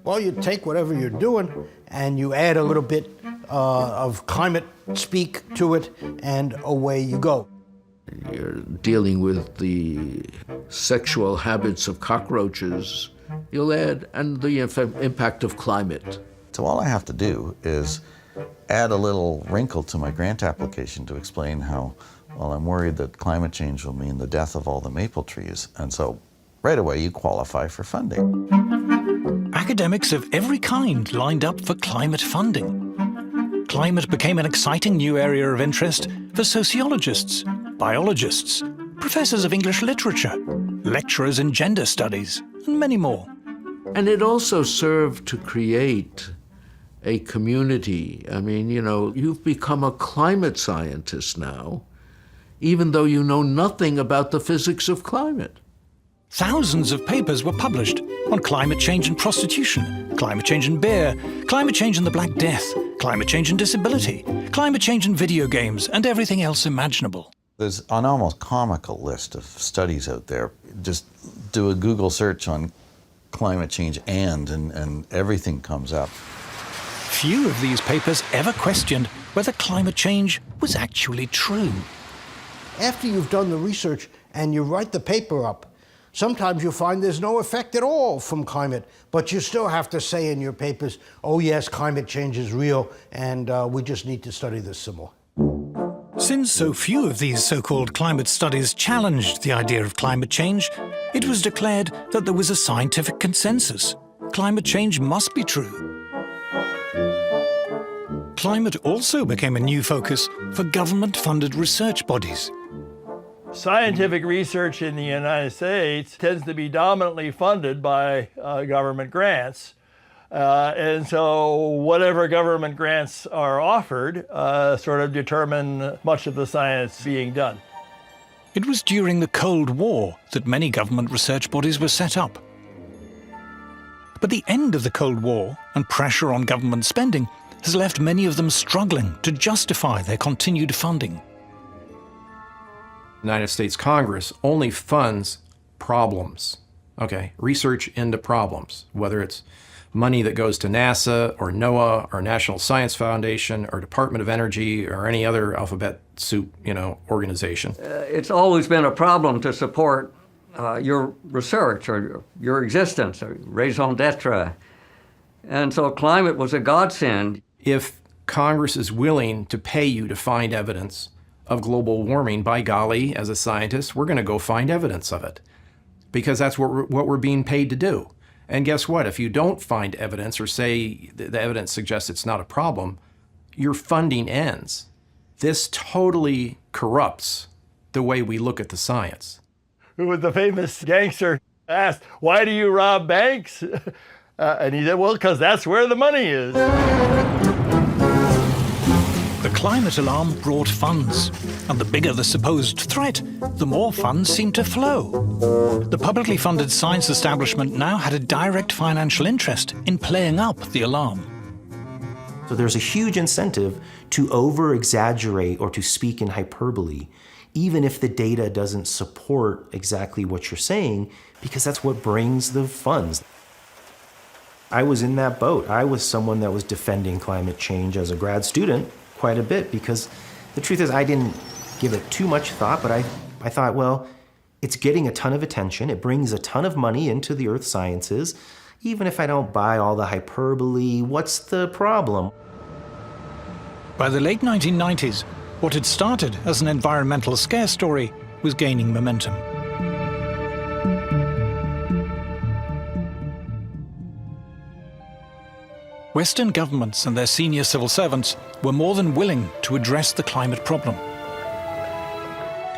Speaker 3: well, you take whatever you're doing and you add a little bit of climate speak to it, and away you go.
Speaker 11: You're dealing with the sexual habits of cockroaches. You'll add, and the impact of climate.
Speaker 13: So all I have to do is add a little wrinkle to my grant application to explain how, well, I'm worried that climate change will mean the death of all the maple trees. And so right away you qualify for funding.
Speaker 2: Academics of every kind lined up for climate funding. Climate became an exciting new area of interest for sociologists, biologists, professors of English literature, lecturers in gender studies, and many more.
Speaker 11: And it also served to create a community. I mean, you know, you've become a climate scientist now, even though you know nothing about the physics of climate.
Speaker 2: Thousands of papers were published on climate change and prostitution, climate change and beer, climate change and the Black Death, climate change and disability, climate change and video games, and everything else imaginable.
Speaker 13: There's an almost comical list of studies out there. Just do a Google search on climate change and everything comes up.
Speaker 2: Few of these papers ever questioned whether climate change was actually true.
Speaker 3: After you've done the research and you write the paper up, sometimes you'll find there's no effect at all from climate, but you still have to say in your papers, oh yes, climate change is real, and we just need to study this some more.
Speaker 2: Since so few of these so-called climate studies challenged the idea of climate change, it was declared that there was a scientific consensus. Climate change must be true. climate also became a new focus for government-funded research bodies.
Speaker 5: Scientific research in the United States tends to be dominantly funded by government grants. And so whatever government grants are offered sort of determine much of the science being done.
Speaker 2: It was during the Cold War that many government research bodies were set up. But the end of the Cold War and pressure on government spending has left many of them struggling to justify their continued funding.
Speaker 6: The United States Congress only funds problems, okay? Research into problems, whether it's money that goes to NASA or NOAA or National Science Foundation or Department of Energy or any other alphabet soup, organization.
Speaker 9: It's always been a problem to support your research or your existence, or raison d'etre. And so climate was a godsend.
Speaker 6: If Congress is willing to pay you to find evidence of global warming, by golly, as a scientist, we're going to go find evidence of it, because that's what we're being paid to do. And guess what? If you don't find evidence or say the evidence suggests it's not a problem, your funding ends. This totally corrupts the way we look at the science.
Speaker 5: Who was the famous gangster asked, "Why do you rob banks?" And he said, "Well, because that's where the money is."
Speaker 2: The climate alarm brought funds, and the bigger the supposed threat, the more funds seemed to flow. The publicly funded science establishment now had a direct financial interest in playing up the alarm.
Speaker 7: So there's a huge incentive to over-exaggerate or to speak in hyperbole, even if the data doesn't support exactly what you're saying, because that's what brings the funds. I was in that boat. I was someone that was defending climate change as a grad student quite a bit, because the truth is I didn't give it too much thought, but I thought, well, it's getting a ton of attention. It brings a ton of money into the earth sciences. Even if I don't buy all the hyperbole, what's the problem?
Speaker 2: By the late 1990s, what had started as an environmental scare story was gaining momentum. Western governments and their senior civil servants were more than willing to address the climate problem.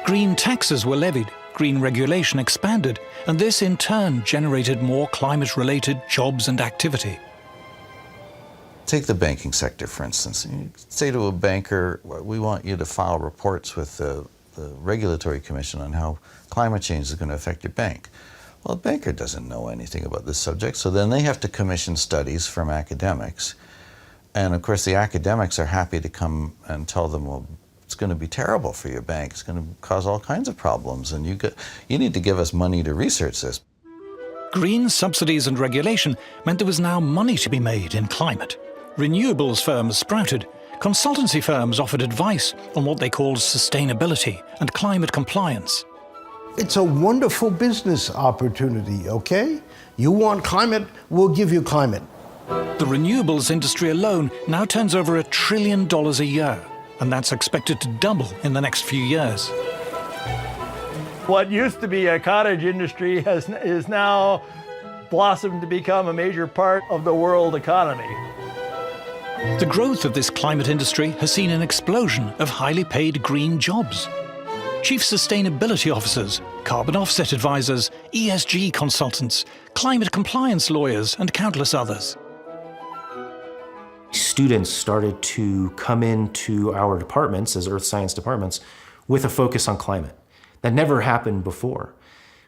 Speaker 2: Green taxes were levied, green regulation expanded, and this in turn generated more climate-related jobs and activity.
Speaker 13: Take the banking sector, for instance. You say to a banker, we want you to file reports with the Regulatory Commission on how climate change is going to affect your bank. Well, a banker doesn't know anything about this subject, so then they have to commission studies from academics. And of course, the academics are happy to come and tell them, well, it's going to be terrible for your bank. It's going to cause all kinds of problems, and you need to give us money to research this.
Speaker 2: Green subsidies and regulation meant there was now money to be made in climate. Renewables firms sprouted. Consultancy firms offered advice on what they called sustainability and climate compliance.
Speaker 3: It's a wonderful business opportunity, okay? You want climate, we'll give you climate.
Speaker 2: The renewables industry alone now turns over $1 trillion a year, and that's expected to double in the next few years.
Speaker 5: What used to be a cottage industry is now blossomed to become a major part of the world economy.
Speaker 2: The growth of this climate industry has seen an explosion of highly paid green jobs. Chief sustainability officers, carbon offset advisors, ESG consultants, climate compliance lawyers, and countless others.
Speaker 7: Students started to come into our departments as earth science departments with a focus on climate. That never happened before.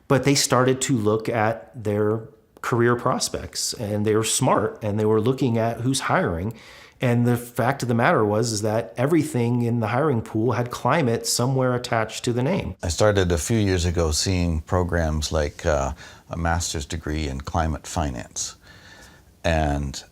Speaker 7: But they started to look at their career prospects, and they were smart, and they were looking at who's hiring. And the fact of the matter is that everything in the hiring pool had climate somewhere attached to the name.
Speaker 13: I started a few years ago seeing programs like a master's degree in climate finance. And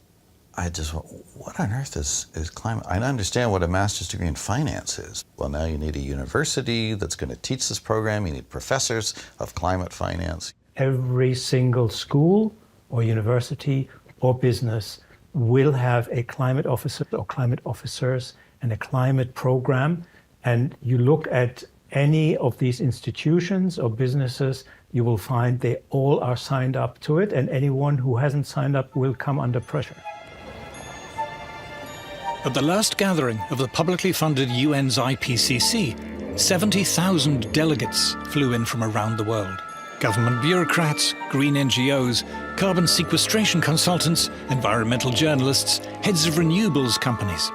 Speaker 13: I just went, what on earth is climate? I understand what a master's degree in finance is. Well, now you need a university that's going to teach this program. You need professors of climate finance.
Speaker 10: Every single school or university or business will have a climate officer or climate officers and a climate program. And you look at any of these institutions or businesses, you will find they all are signed up to it, and anyone who hasn't signed up will come under pressure.
Speaker 2: At the last gathering of the publicly funded UN's IPCC, 70,000 delegates flew in from around the world. Government bureaucrats, green NGOs, carbon sequestration consultants, environmental journalists, heads of renewables companies.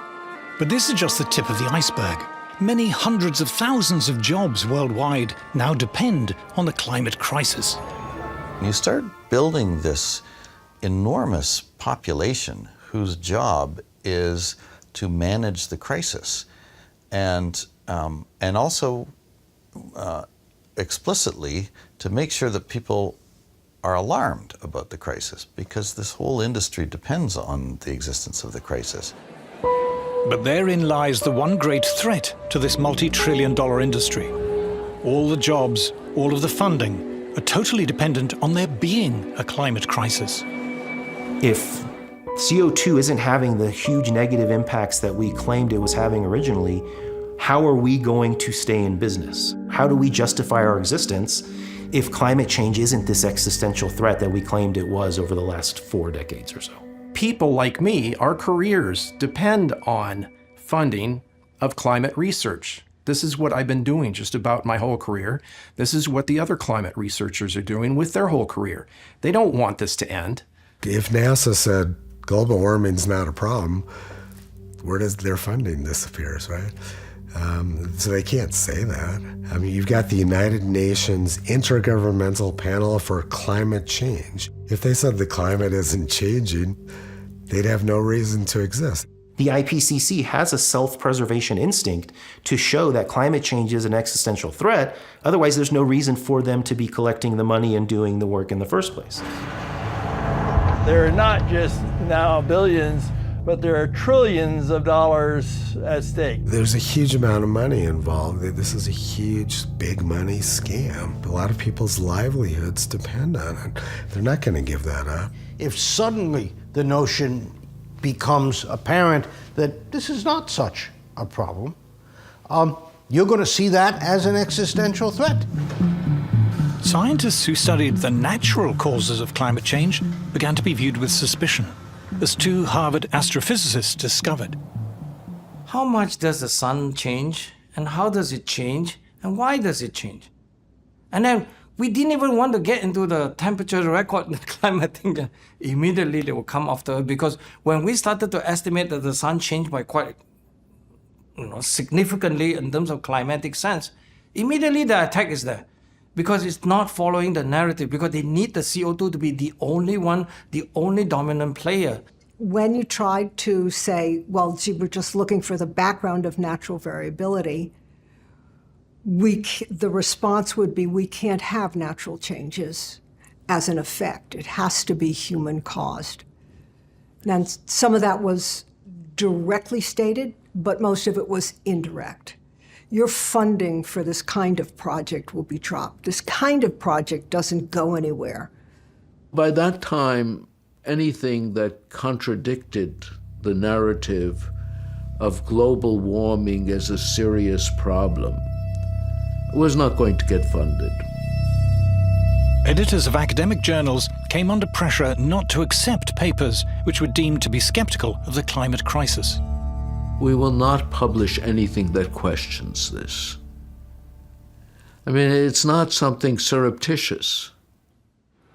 Speaker 2: But this is just the tip of the iceberg. Many hundreds of thousands of jobs worldwide now depend on the climate crisis.
Speaker 13: You start building this enormous population whose job is to manage the crisis, and also explicitly to make sure that people are alarmed about the crisis, because this whole industry depends on the existence of the crisis.
Speaker 2: But therein lies the one great threat to this multi-trillion-dollar industry. All the jobs, all of the funding are totally dependent on there being a climate crisis.
Speaker 7: If CO2 isn't having the huge negative impacts that we claimed it was having originally, how are we going to stay in business? How do we justify our existence if climate change isn't this existential threat that we claimed it was over the last 4 decades or so?
Speaker 6: People like me, our careers depend on funding of climate research. This is what I've been doing just about my whole career. This is what the other climate researchers are doing with their whole career. They don't want this to end.
Speaker 4: If NASA said global warming's not a problem, where does their funding disappears, right? So they can't say that. I mean, you've got the United Nations Intergovernmental Panel for Climate Change. If they said the climate isn't changing, they'd have no reason to exist.
Speaker 7: The IPCC has a self-preservation instinct to show that climate change is an existential threat. Otherwise, there's no reason for them to be collecting the money and doing the work in the first place.
Speaker 5: There are not just now billions, but there are trillions of dollars at stake.
Speaker 4: There's a huge amount of money involved. This is a huge, big money scam. A lot of people's livelihoods depend on it. They're not going to give that up.
Speaker 3: If suddenly the notion becomes apparent that this is not such a problem, you're going to see that as an existential threat.
Speaker 2: Scientists who studied the natural causes of climate change began to be viewed with suspicion, as 2 Harvard astrophysicists discovered.
Speaker 14: How much does the sun change, and how does it change, and why does it change? And then we didn't even want to get into the temperature record, the climate thing. Immediately they will come after it, because when we started to estimate that the sun changed by quite significantly in terms of climatic sense, immediately the attack is there. Because it's not following the narrative, because they need the CO2 to be the only one, the only dominant player.
Speaker 17: When you tried to say, well, gee, we're just looking for the background of natural variability, the response would be, we can't have natural changes as an effect. It has to be human-caused. And some of that was directly stated, but most of it was indirect. Your funding for this kind of project will be dropped. This kind of project doesn't go anywhere.
Speaker 11: By that time, anything that contradicted the narrative of global warming as a serious problem was not going to get funded.
Speaker 2: Editors of academic journals came under pressure not to accept papers which were deemed to be skeptical of the climate crisis.
Speaker 11: We will not publish anything that questions this. I mean, it's not something surreptitious.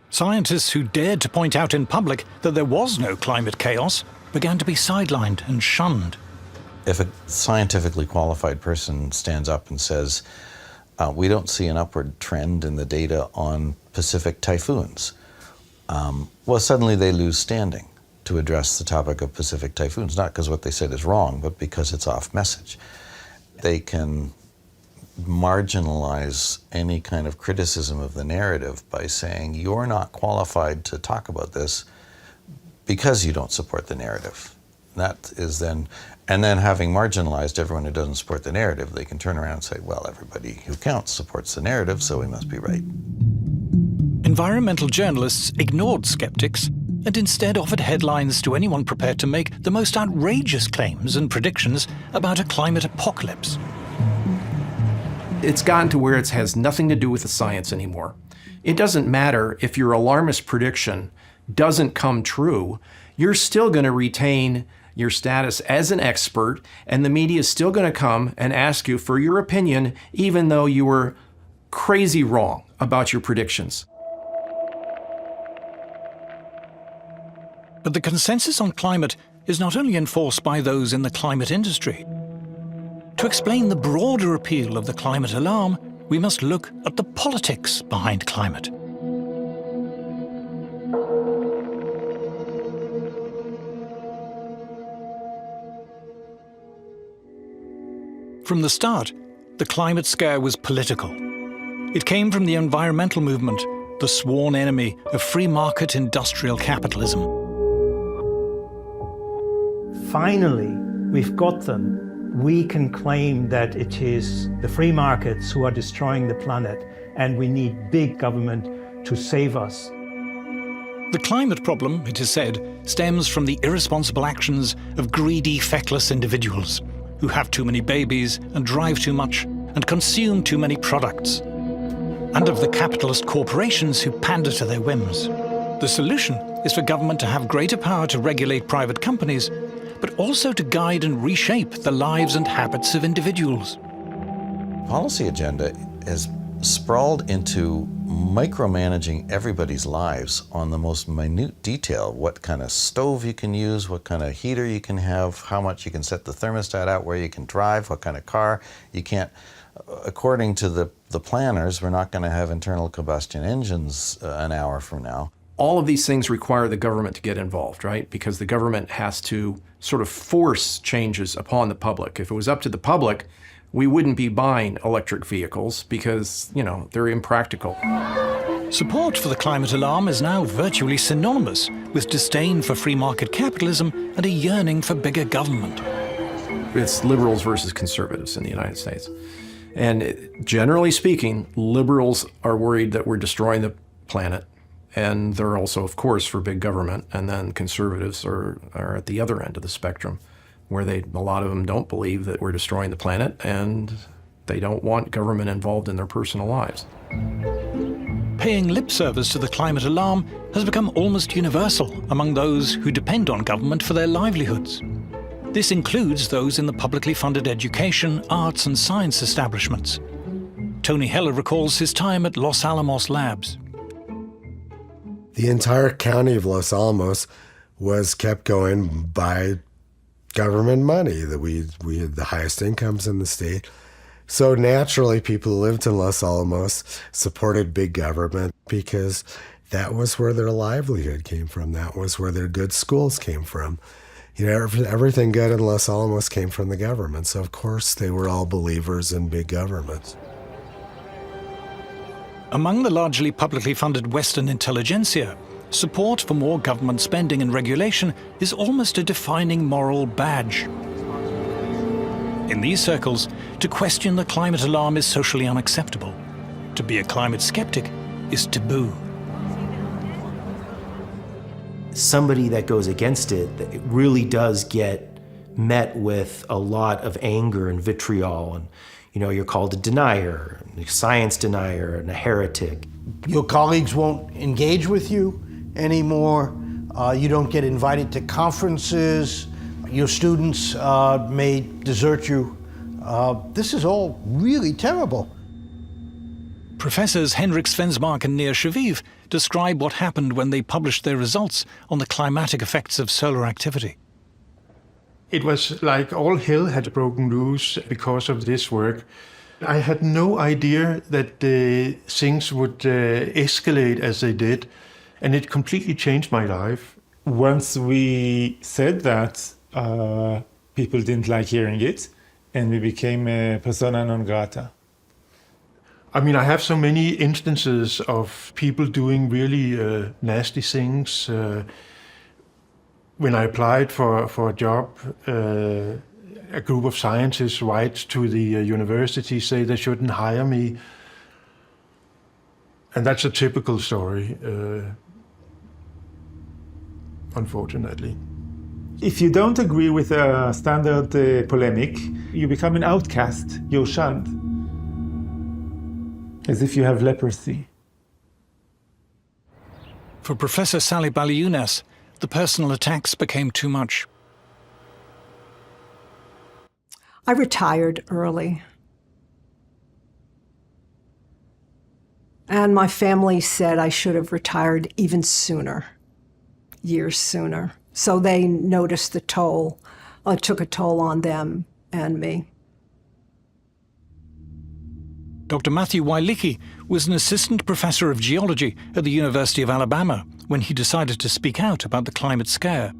Speaker 2: Scientists who dared to point out in public that there was no climate chaos began to be sidelined and shunned.
Speaker 13: If a scientifically qualified person stands up and says, we don't see an upward trend in the data on Pacific typhoons, well, suddenly they lose standing to address the topic of Pacific typhoons, not because what they said is wrong, but because it's off message. They can marginalize any kind of criticism of the narrative by saying, you're not qualified to talk about this because you don't support the narrative. That is then, and then having marginalized everyone who doesn't support the narrative, they can turn around and say, well, everybody who counts supports the narrative, so we must be right.
Speaker 2: Environmental journalists ignored skeptics and instead offered headlines to anyone prepared to make the most outrageous claims and predictions about a climate apocalypse.
Speaker 6: It's gotten to where it has nothing to do with the science anymore. It doesn't matter if your alarmist prediction doesn't come true, you're still going to retain your status as an expert, and the media is still going to come and ask you for your opinion, even though you were crazy wrong about your predictions.
Speaker 2: But the consensus on climate is not only enforced by those in the climate industry. To explain the broader appeal of the climate alarm, we must look at the politics behind climate. From the start, the climate scare was political. It came from the environmental movement, the sworn enemy of free market industrial capitalism.
Speaker 10: Finally, we've got them. We can claim that it is the free markets who are destroying the planet, and we need big government to save us.
Speaker 2: The climate problem, it is said, stems from the irresponsible actions of greedy, feckless individuals who have too many babies and drive too much and consume too many products, and of the capitalist corporations who pander to their whims. The solution is for government to have greater power to regulate private companies, but also to guide and reshape the lives and habits of individuals.
Speaker 13: Policy agenda has sprawled into micromanaging everybody's lives on the most minute detail. What kind of stove you can use, what kind of heater you can have, how much you can set the thermostat out, where you can drive, what kind of car you can't. According to the planners, we're not going to have internal combustion engines an hour from now.
Speaker 6: All of these things require the government to get involved, right? Because the government has to sort of force changes upon the public. If it was up to the public, we wouldn't be buying electric vehicles because, you know, they're impractical.
Speaker 2: Support for the climate alarm is now virtually synonymous with disdain for free market capitalism and a yearning for bigger government.
Speaker 6: It's liberals versus conservatives in the United States. And generally speaking, liberals are worried that we're destroying the planet. And they're also, of course, for big government. And then conservatives are at the other end of the spectrum, where a lot of them don't believe that we're destroying the planet, and they don't want government involved in their personal lives.
Speaker 2: Paying lip service to the climate alarm has become almost universal among those who depend on government for their livelihoods. This includes those in the publicly funded education, arts and science establishments. Tony Heller recalls his time at Los Alamos Labs.
Speaker 4: The entire county of Los Alamos was kept going by government money. That we had the highest incomes in the state. So naturally, people who lived in Los Alamos supported big government because that was where their livelihood came from. That was where their good schools came from. You know, everything good in Los Alamos came from the government. So of course they were all believers in big government.
Speaker 2: Among the largely publicly funded Western intelligentsia, support for more government spending and regulation is almost a defining moral badge. In these circles, to question the climate alarm is socially unacceptable. To be a climate skeptic is taboo.
Speaker 7: Somebody that goes against it really does get met with a lot of anger and vitriol, and you know, you're called a denier, a science denier, and a heretic.
Speaker 3: Your colleagues won't engage with you anymore. You don't get invited to conferences. Your students may desert you. This is all really terrible.
Speaker 2: Professors Henrik Svensmark and Nir Shaviv describe what happened when they published their results on the climatic effects of solar activity.
Speaker 15: It was like all hell had broken loose because of this work. I had no idea that things would escalate as they did, and it completely changed my life.
Speaker 12: Once we said that, people didn't like hearing it, and we became a persona non grata.
Speaker 15: I mean, I have so many instances of people doing really nasty things. When I applied for a job, a group of scientists write to the university, say they shouldn't hire me. And that's a typical story, unfortunately.
Speaker 12: If you don't agree with a standard polemic, you become an outcast, you're shunned, as if you have leprosy.
Speaker 2: For Professor Sally Baliunas, the personal attacks became too much.
Speaker 17: I retired early. And my family said I should have retired even sooner, years sooner. So they noticed the toll. It took a toll on them and me.
Speaker 2: Dr. Matthew Wailicki was an assistant professor of geology at the University of Alabama when he decided to speak out about the climate scare.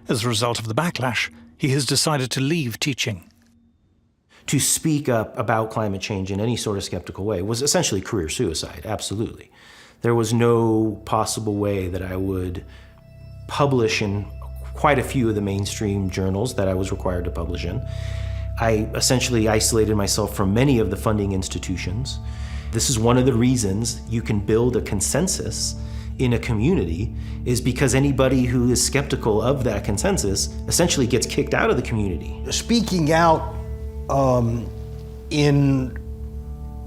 Speaker 2: As a result of the backlash, he has decided to leave teaching.
Speaker 7: To speak up about climate change in any sort of skeptical way was essentially career suicide, absolutely. There was no possible way that I would publish in quite a few of the mainstream journals that I was required to publish in. I essentially isolated myself from many of the funding institutions. This is one of the reasons you can build a consensus in a community, is because anybody who is skeptical of that consensus essentially gets kicked out of the community.
Speaker 3: Speaking out in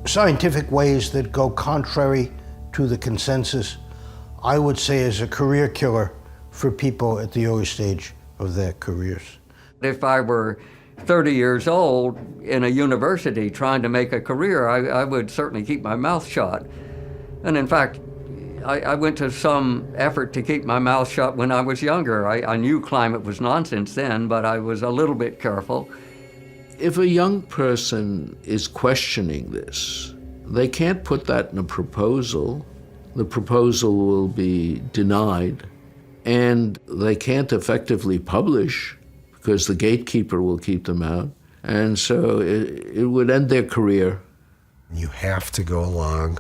Speaker 3: scientific ways that go contrary to the consensus, I would say is a career killer for people at the early stage of their careers.
Speaker 9: If I were 30 years old in a university trying to make a career, I would certainly keep my mouth shut. And in fact, I went to some effort to keep my mouth shut when I was younger. I knew climate was nonsense then, but I was a little bit careful.
Speaker 11: If a young person is questioning this, they can't put that in a proposal. The proposal will be denied, and they can't effectively publish because the gatekeeper will keep them out. And so it would end their career.
Speaker 4: You have to go along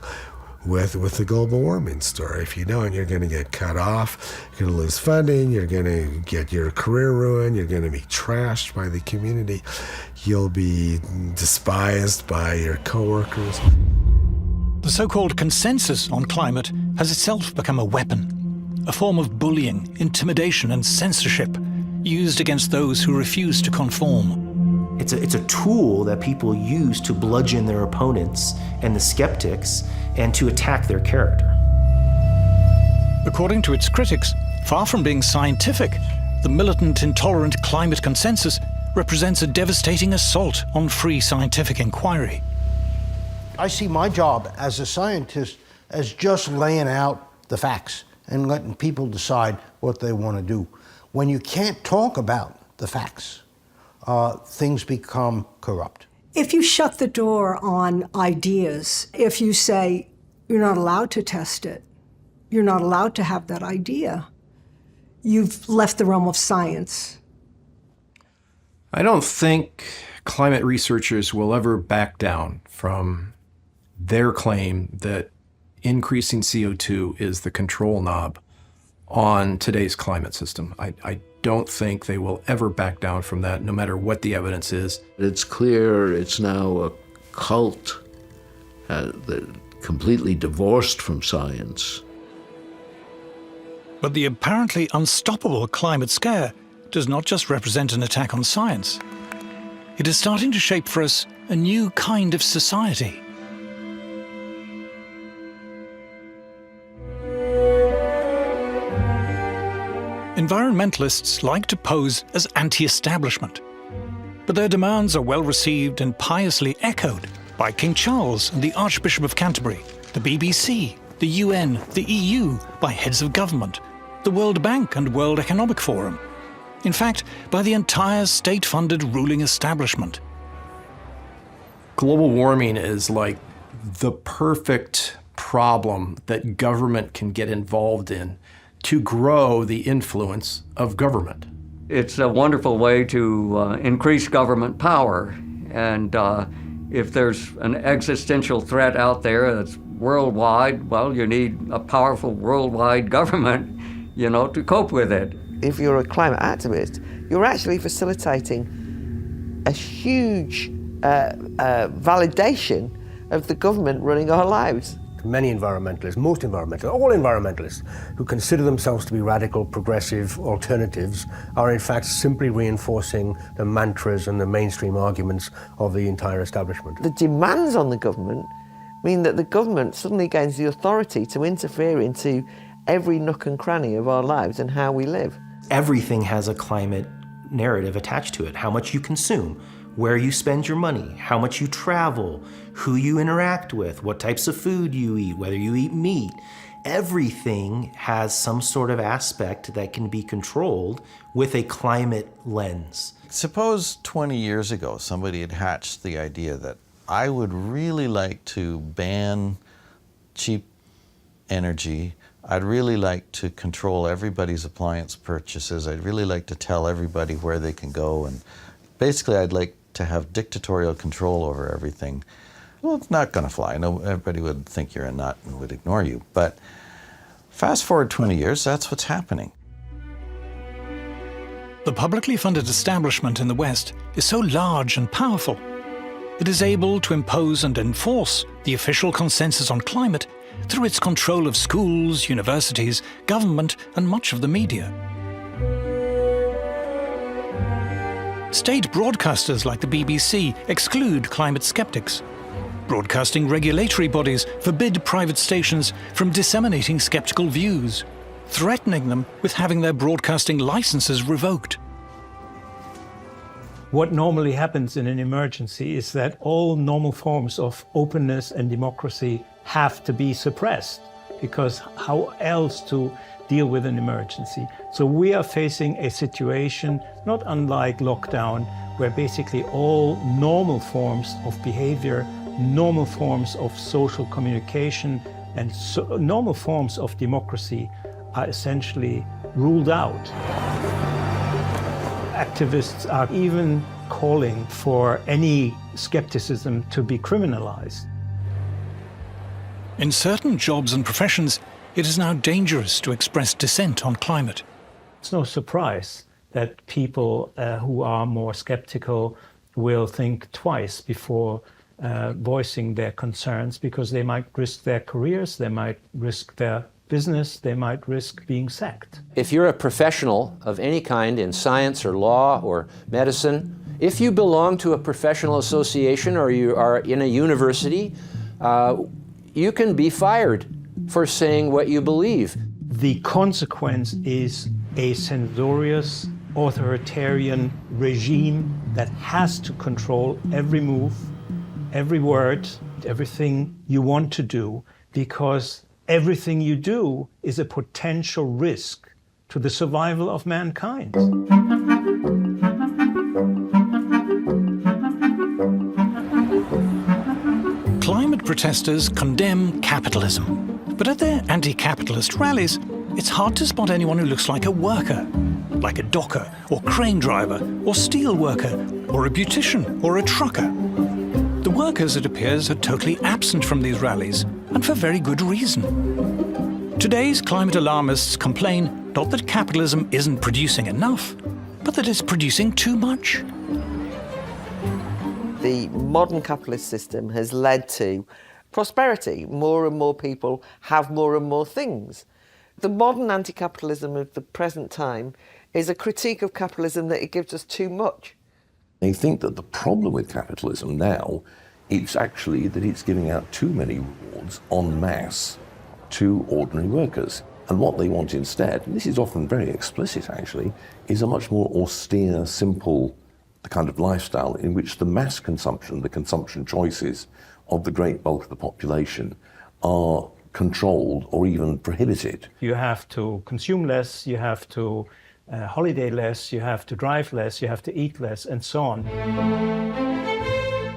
Speaker 4: with the global warming story. If you don't, you're going to get cut off, you're going to lose funding, you're going to get your career ruined, you're going to be trashed by the community, you'll be despised by your coworkers.
Speaker 2: The so-called consensus on climate has itself become a weapon, a form of bullying, intimidation, and censorship used against those who refuse to conform.
Speaker 7: It's a tool that people use to bludgeon their opponents and the skeptics and to attack their character.
Speaker 2: According to its critics, far from being scientific, the militant, intolerant climate consensus represents a devastating assault on free scientific inquiry.
Speaker 3: I see my job as a scientist as just laying out the facts and letting people decide what they want to do. When you can't talk about the facts, things become corrupt.
Speaker 17: If you shut the door on ideas, if you say you're not allowed to test it, you're not allowed to have that idea, you've left the realm of science.
Speaker 6: I don't think climate researchers will ever back down from their claim that increasing CO2 is the control knob on today's climate system. I don't think they will ever back down from that, no matter what the evidence is.
Speaker 11: It's clear it's now a cult completely divorced from science.
Speaker 2: But the apparently unstoppable climate scare does not just represent an attack on science. It is starting to shape for us a new kind of society. Environmentalists like to pose as anti-establishment, but their demands are well received and piously echoed by King Charles and the Archbishop of Canterbury, the BBC, the UN, the EU, by heads of government, the World Bank and World Economic Forum. In fact, by the entire state-funded ruling establishment.
Speaker 6: Global warming is like the perfect problem that government can get involved in to grow the influence of government.
Speaker 9: It's a wonderful way to increase government power. And if there's an existential threat out there that's worldwide, well, you need a powerful worldwide government, to cope with it.
Speaker 18: If you're a climate activist, you're actually facilitating a huge validation of the government running our lives.
Speaker 19: Many environmentalists, most environmentalists, all environmentalists who consider themselves to be radical, progressive alternatives are in fact simply reinforcing the mantras and the mainstream arguments of the entire establishment.
Speaker 18: The demands on the government mean that the government suddenly gains the authority to interfere into every nook and cranny of our lives and how we live.
Speaker 7: Everything has a climate narrative attached to it. How much you consume, where you spend your money, how much you travel, who you interact with, what types of food you eat, whether you eat meat. Everything has some sort of aspect that can be controlled with a climate lens.
Speaker 13: Suppose 20 years ago somebody had hatched the idea that I would really like to ban cheap energy. I'd really like to control everybody's appliance purchases. I'd really like to tell everybody where they can go. And basically, I'd like to have dictatorial control over everything. Well, it's not going to fly. No, everybody would think you're a nut and would ignore you. But fast forward 20 years, that's what's happening.
Speaker 2: The publicly funded establishment in the West is so large and powerful. It is able to impose and enforce the official consensus on climate through its control of schools, universities, government, and much of the media. State broadcasters like the BBC exclude climate skeptics. Broadcasting regulatory bodies forbid private stations from disseminating skeptical views, threatening them with having their broadcasting licenses revoked.
Speaker 10: What normally happens in an emergency is that all normal forms of openness and democracy have to be suppressed, because how else to deal with an emergency? So we are facing a situation not unlike lockdown, where basically all normal forms of behavior, normal forms of social communication, and normal forms of democracy are essentially ruled out. Activists are even calling for any skepticism to be criminalized.
Speaker 2: In certain jobs and professions, it is now dangerous to express dissent on climate.
Speaker 10: It's no surprise that people who are more skeptical will think twice before voicing their concerns, because they might risk their careers, they might risk their business, they might risk being sacked.
Speaker 8: If you're a professional of any kind in science or law or medicine, if you belong to a professional association or you are in a university, you can be fired for saying what you believe.
Speaker 10: The consequence is a censorious, authoritarian regime that has to control every move, every word, everything you want to do, because everything you do is a potential risk to the survival of mankind.
Speaker 2: Climate protesters condemn capitalism, but at their anti-capitalist rallies, it's hard to spot anyone who looks like a worker, like a docker or crane driver or steel worker or a beautician or a trucker. The workers, it appears, are totally absent from these rallies, and for very good reason. Today's climate alarmists complain not that capitalism isn't producing enough, but that it's producing too much.
Speaker 18: The modern capitalist system has led to prosperity. More and more people have more and more things. The modern anti-capitalism of the present time is a critique of capitalism that it gives us too much.
Speaker 20: They think that the problem with capitalism now is actually that it's giving out too many rewards en masse to ordinary workers. And what they want instead, and this is often very explicit actually, is a much more austere, simple kind of lifestyle in which the mass consumption, the consumption choices of the great bulk of the population are controlled or even prohibited.
Speaker 10: You have to consume less, you have to holiday less, you have to drive less, you have to eat less, and so on.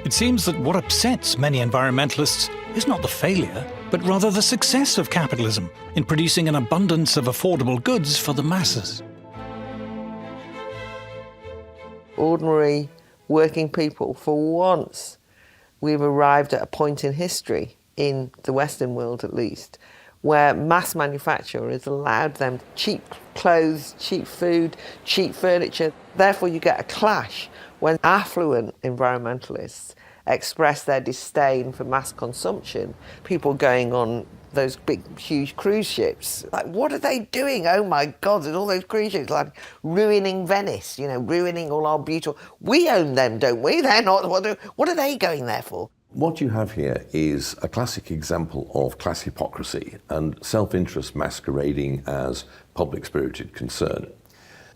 Speaker 2: It seems that what upsets many environmentalists is not the failure, but rather the success of capitalism in producing an abundance of affordable goods for the masses.
Speaker 18: Ordinary working people, for once, we've arrived at a point in history, in the Western world at least, where mass manufacture has allowed them cheap clothes, cheap food, cheap furniture. Therefore, you get a clash when affluent environmentalists express their disdain for mass consumption. People going on those big, huge cruise ships. Like, what are they doing? Oh my God, there's all those cruise ships, like ruining Venice, you know, ruining all our beautiful... We own them, don't we? They're not... What are they going there for?
Speaker 20: What you have here is a classic example of class hypocrisy and self-interest masquerading as public-spirited concern.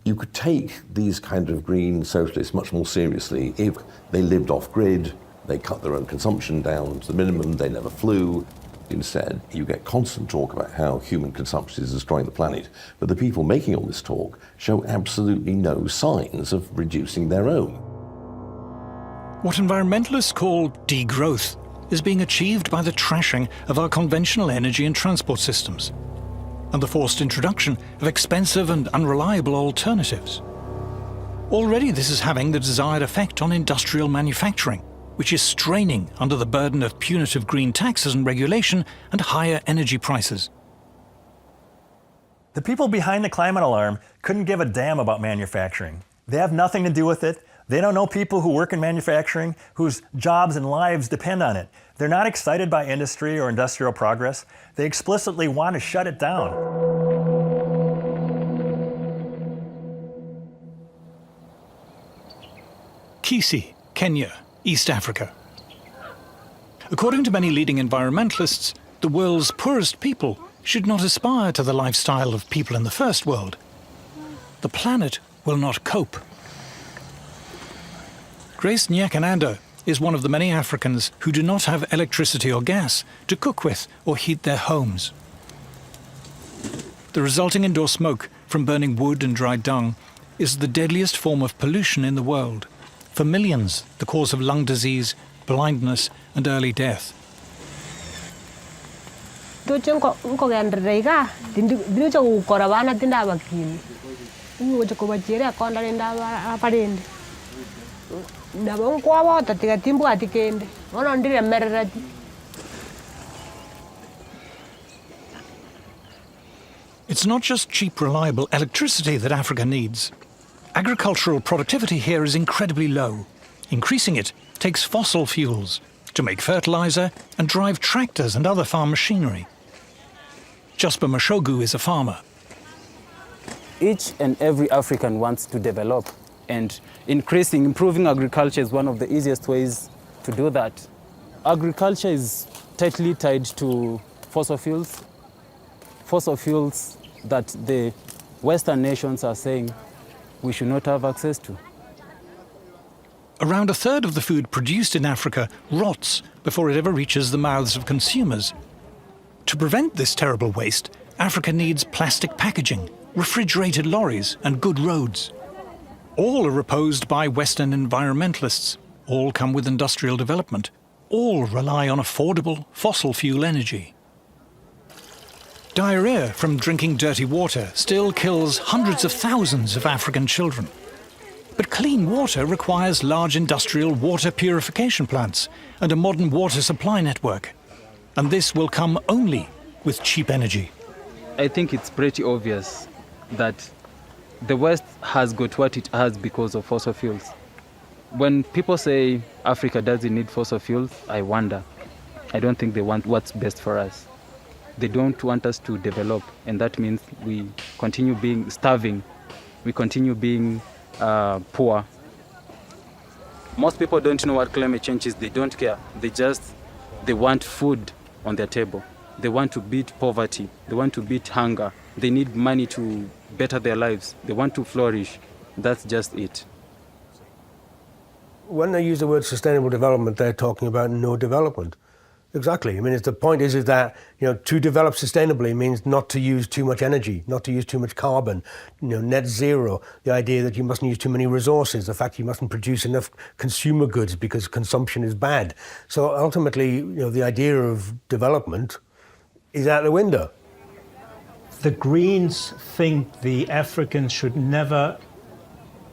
Speaker 20: You could take these kind of green socialists much more seriously if they lived off-grid, they cut their own consumption down to the minimum, they never flew. Instead, you get constant talk about how human consumption is destroying the planet, but the people making all this talk show absolutely no signs of reducing their own.
Speaker 2: What environmentalists call degrowth is being achieved by the trashing of our conventional energy and transport systems, and the forced introduction of expensive and unreliable alternatives. Already this is having the desired effect on industrial manufacturing, which is straining under the burden of punitive green taxes and regulation and higher energy prices.
Speaker 21: The people behind the climate alarm couldn't give a damn about manufacturing. They have nothing to do with it. They don't know people who work in manufacturing, whose jobs and lives depend on it. They're not excited by industry or industrial progress. They explicitly want to shut it down.
Speaker 2: Kisii, Kenya, East Africa. According to many leading environmentalists, the world's poorest people should not aspire to the lifestyle of people in the first world. The planet will not cope. Grace Nyakananda is one of the many Africans who do not have electricity or gas to cook with or heat their homes. The resulting indoor smoke from burning wood and dry dung is the deadliest form of pollution in the world. For millions, the cause of lung disease, blindness, and early death. It's not just cheap, reliable electricity that Africa needs. Agricultural productivity here is incredibly low. Increasing it takes fossil fuels to make fertilizer and drive tractors and other farm machinery. Jasper Mashogu is a farmer.
Speaker 22: Each and every African wants to develop, and improving agriculture is one of the easiest ways to do that. Agriculture is tightly tied to fossil fuels that the Western nations are saying we should not have access to.
Speaker 2: Around a third of the food produced in Africa rots before it ever reaches the mouths of consumers. To prevent this terrible waste, Africa needs plastic packaging, refrigerated lorries, and good roads. All are opposed by Western environmentalists. All come with industrial development. All rely on affordable fossil fuel energy. Diarrhea from drinking dirty water still kills hundreds of thousands of African children. But clean water requires large industrial water purification plants and a modern water supply network. And this will come only with cheap energy.
Speaker 22: I think it's pretty obvious that the West has got what it has because of fossil fuels. When people say Africa doesn't need fossil fuels, I wonder. I don't think they want what's best for us. They don't want us to develop, and that means we continue being starving. We continue being poor. Most people don't know what climate change is. They don't care. They want food on their table. They want to beat poverty. They want to beat hunger. They need money to better their lives. They want to flourish. That's just it.
Speaker 19: When they use the word sustainable development, they're talking about no development. Exactly. I mean, the point is that to develop sustainably means not to use too much energy, not to use too much carbon. Net zero. The idea that you mustn't use too many resources. The fact you mustn't produce enough consumer goods because consumption is bad. So ultimately, the idea of development is out the window.
Speaker 10: The Greens think the Africans should never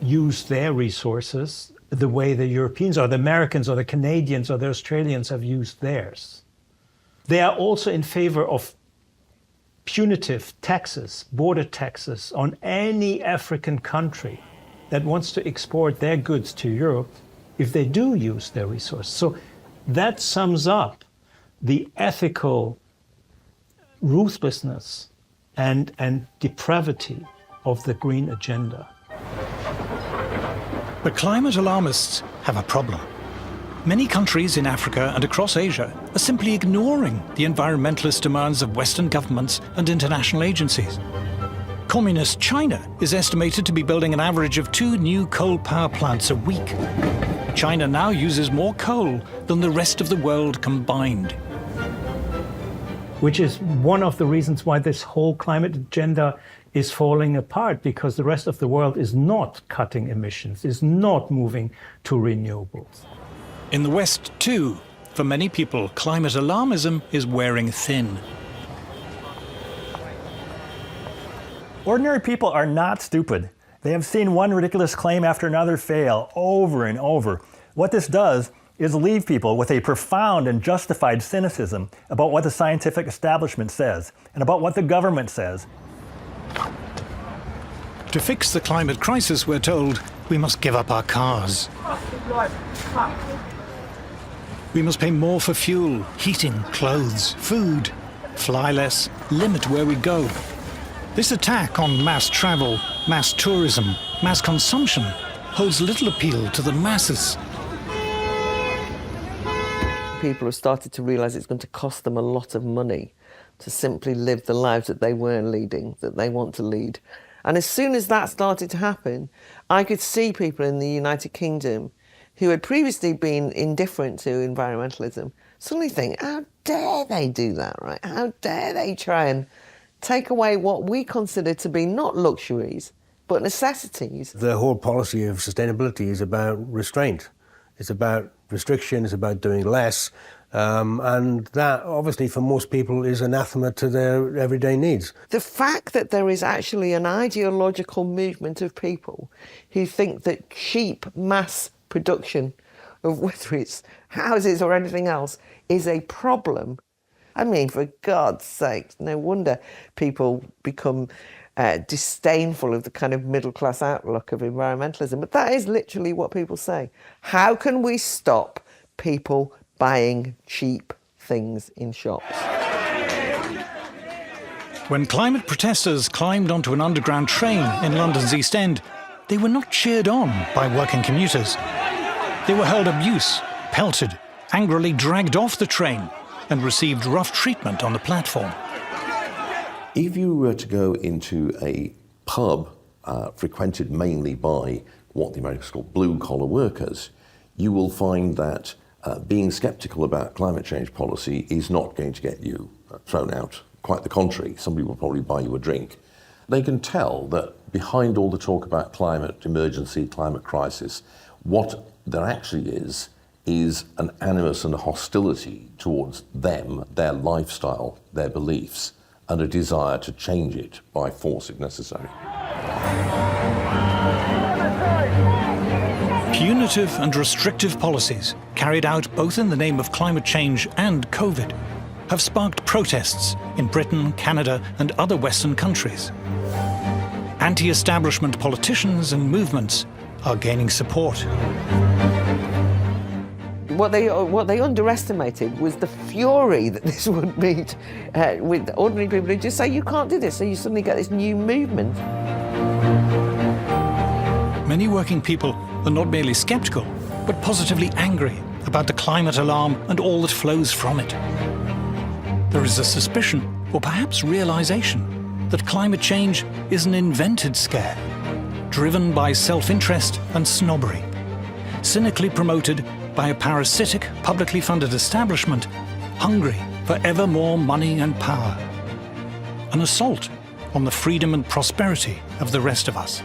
Speaker 10: use their resources the way the Europeans or the Americans or the Canadians or the Australians have used theirs. They are also in favor of punitive taxes, border taxes on any African country that wants to export their goods to Europe if they do use their resources. So that sums up the ethical ruthlessness and depravity of the green agenda.
Speaker 2: But climate alarmists have a problem. Many countries in Africa and across Asia are simply ignoring the environmentalist demands of Western governments and international agencies. Communist China is estimated to be building an average of 2 new coal power plants a week. China now uses more coal than the rest of the world combined.
Speaker 10: Which is one of the reasons why this whole climate agenda is falling apart, because the rest of the world is not cutting emissions, is not moving to renewables.
Speaker 2: In the West, too, for many people, climate alarmism is wearing thin.
Speaker 21: Ordinary people are not stupid. They have seen one ridiculous claim after another fail over and over. What this does is leave people with a profound and justified cynicism about what the scientific establishment says and about what the government says.
Speaker 2: To fix the climate crisis, we're told, we must give up our cars. We must pay more for fuel, heating, clothes, food, fly less, limit where we go. This attack on mass travel, mass tourism, mass consumption holds little appeal to the masses.
Speaker 18: People have started to realise it's going to cost them a lot of money to simply live the lives that they weren't leading, that they want to lead. And as soon as that started to happen, I could see people in the United Kingdom who had previously been indifferent to environmentalism suddenly think, how dare they do that, right? How dare they try and take away what we consider to be not luxuries, but necessities.
Speaker 19: The whole policy of sustainability is about restraint. It's about restriction, it's about doing less. And that, obviously, for most people is anathema to their everyday needs.
Speaker 18: The fact that there is actually an ideological movement of people who think that cheap mass production of whether it's houses or anything else is a problem. I mean, for God's sake, no wonder people become disdainful of the kind of middle-class outlook of environmentalism. But that is literally what people say. How can we stop people buying cheap things in shops?
Speaker 2: When climate protesters climbed onto an underground train in London's East End, they were not cheered on by working commuters. They were hurled abuse, pelted, angrily dragged off the train, and received rough treatment on the platform.
Speaker 20: If you were to go into a pub frequented mainly by what the Americans call blue-collar workers, you will find that being sceptical about climate change policy is not going to get you thrown out. Quite the contrary, somebody will probably buy you a drink. They can tell that behind all the talk about climate emergency, climate crisis, what there actually is an animus and a hostility towards them, their lifestyle, their beliefs, and a desire to change it by force if necessary.
Speaker 2: Punitive and restrictive policies, carried out both in the name of climate change and COVID, have sparked protests in Britain, Canada, and other Western countries. Anti-establishment politicians and movements are gaining support.
Speaker 18: What they underestimated was the fury that this would meet with ordinary people who just say, you can't do this, so you suddenly get this new movement.
Speaker 2: Many working people are not merely sceptical, but positively angry about the climate alarm and all that flows from it. There is a suspicion, or perhaps realization, that climate change is an invented scare, driven by self-interest and snobbery, cynically promoted by a parasitic, publicly funded establishment hungry for ever more money and power. An assault on the freedom and prosperity of the rest of us.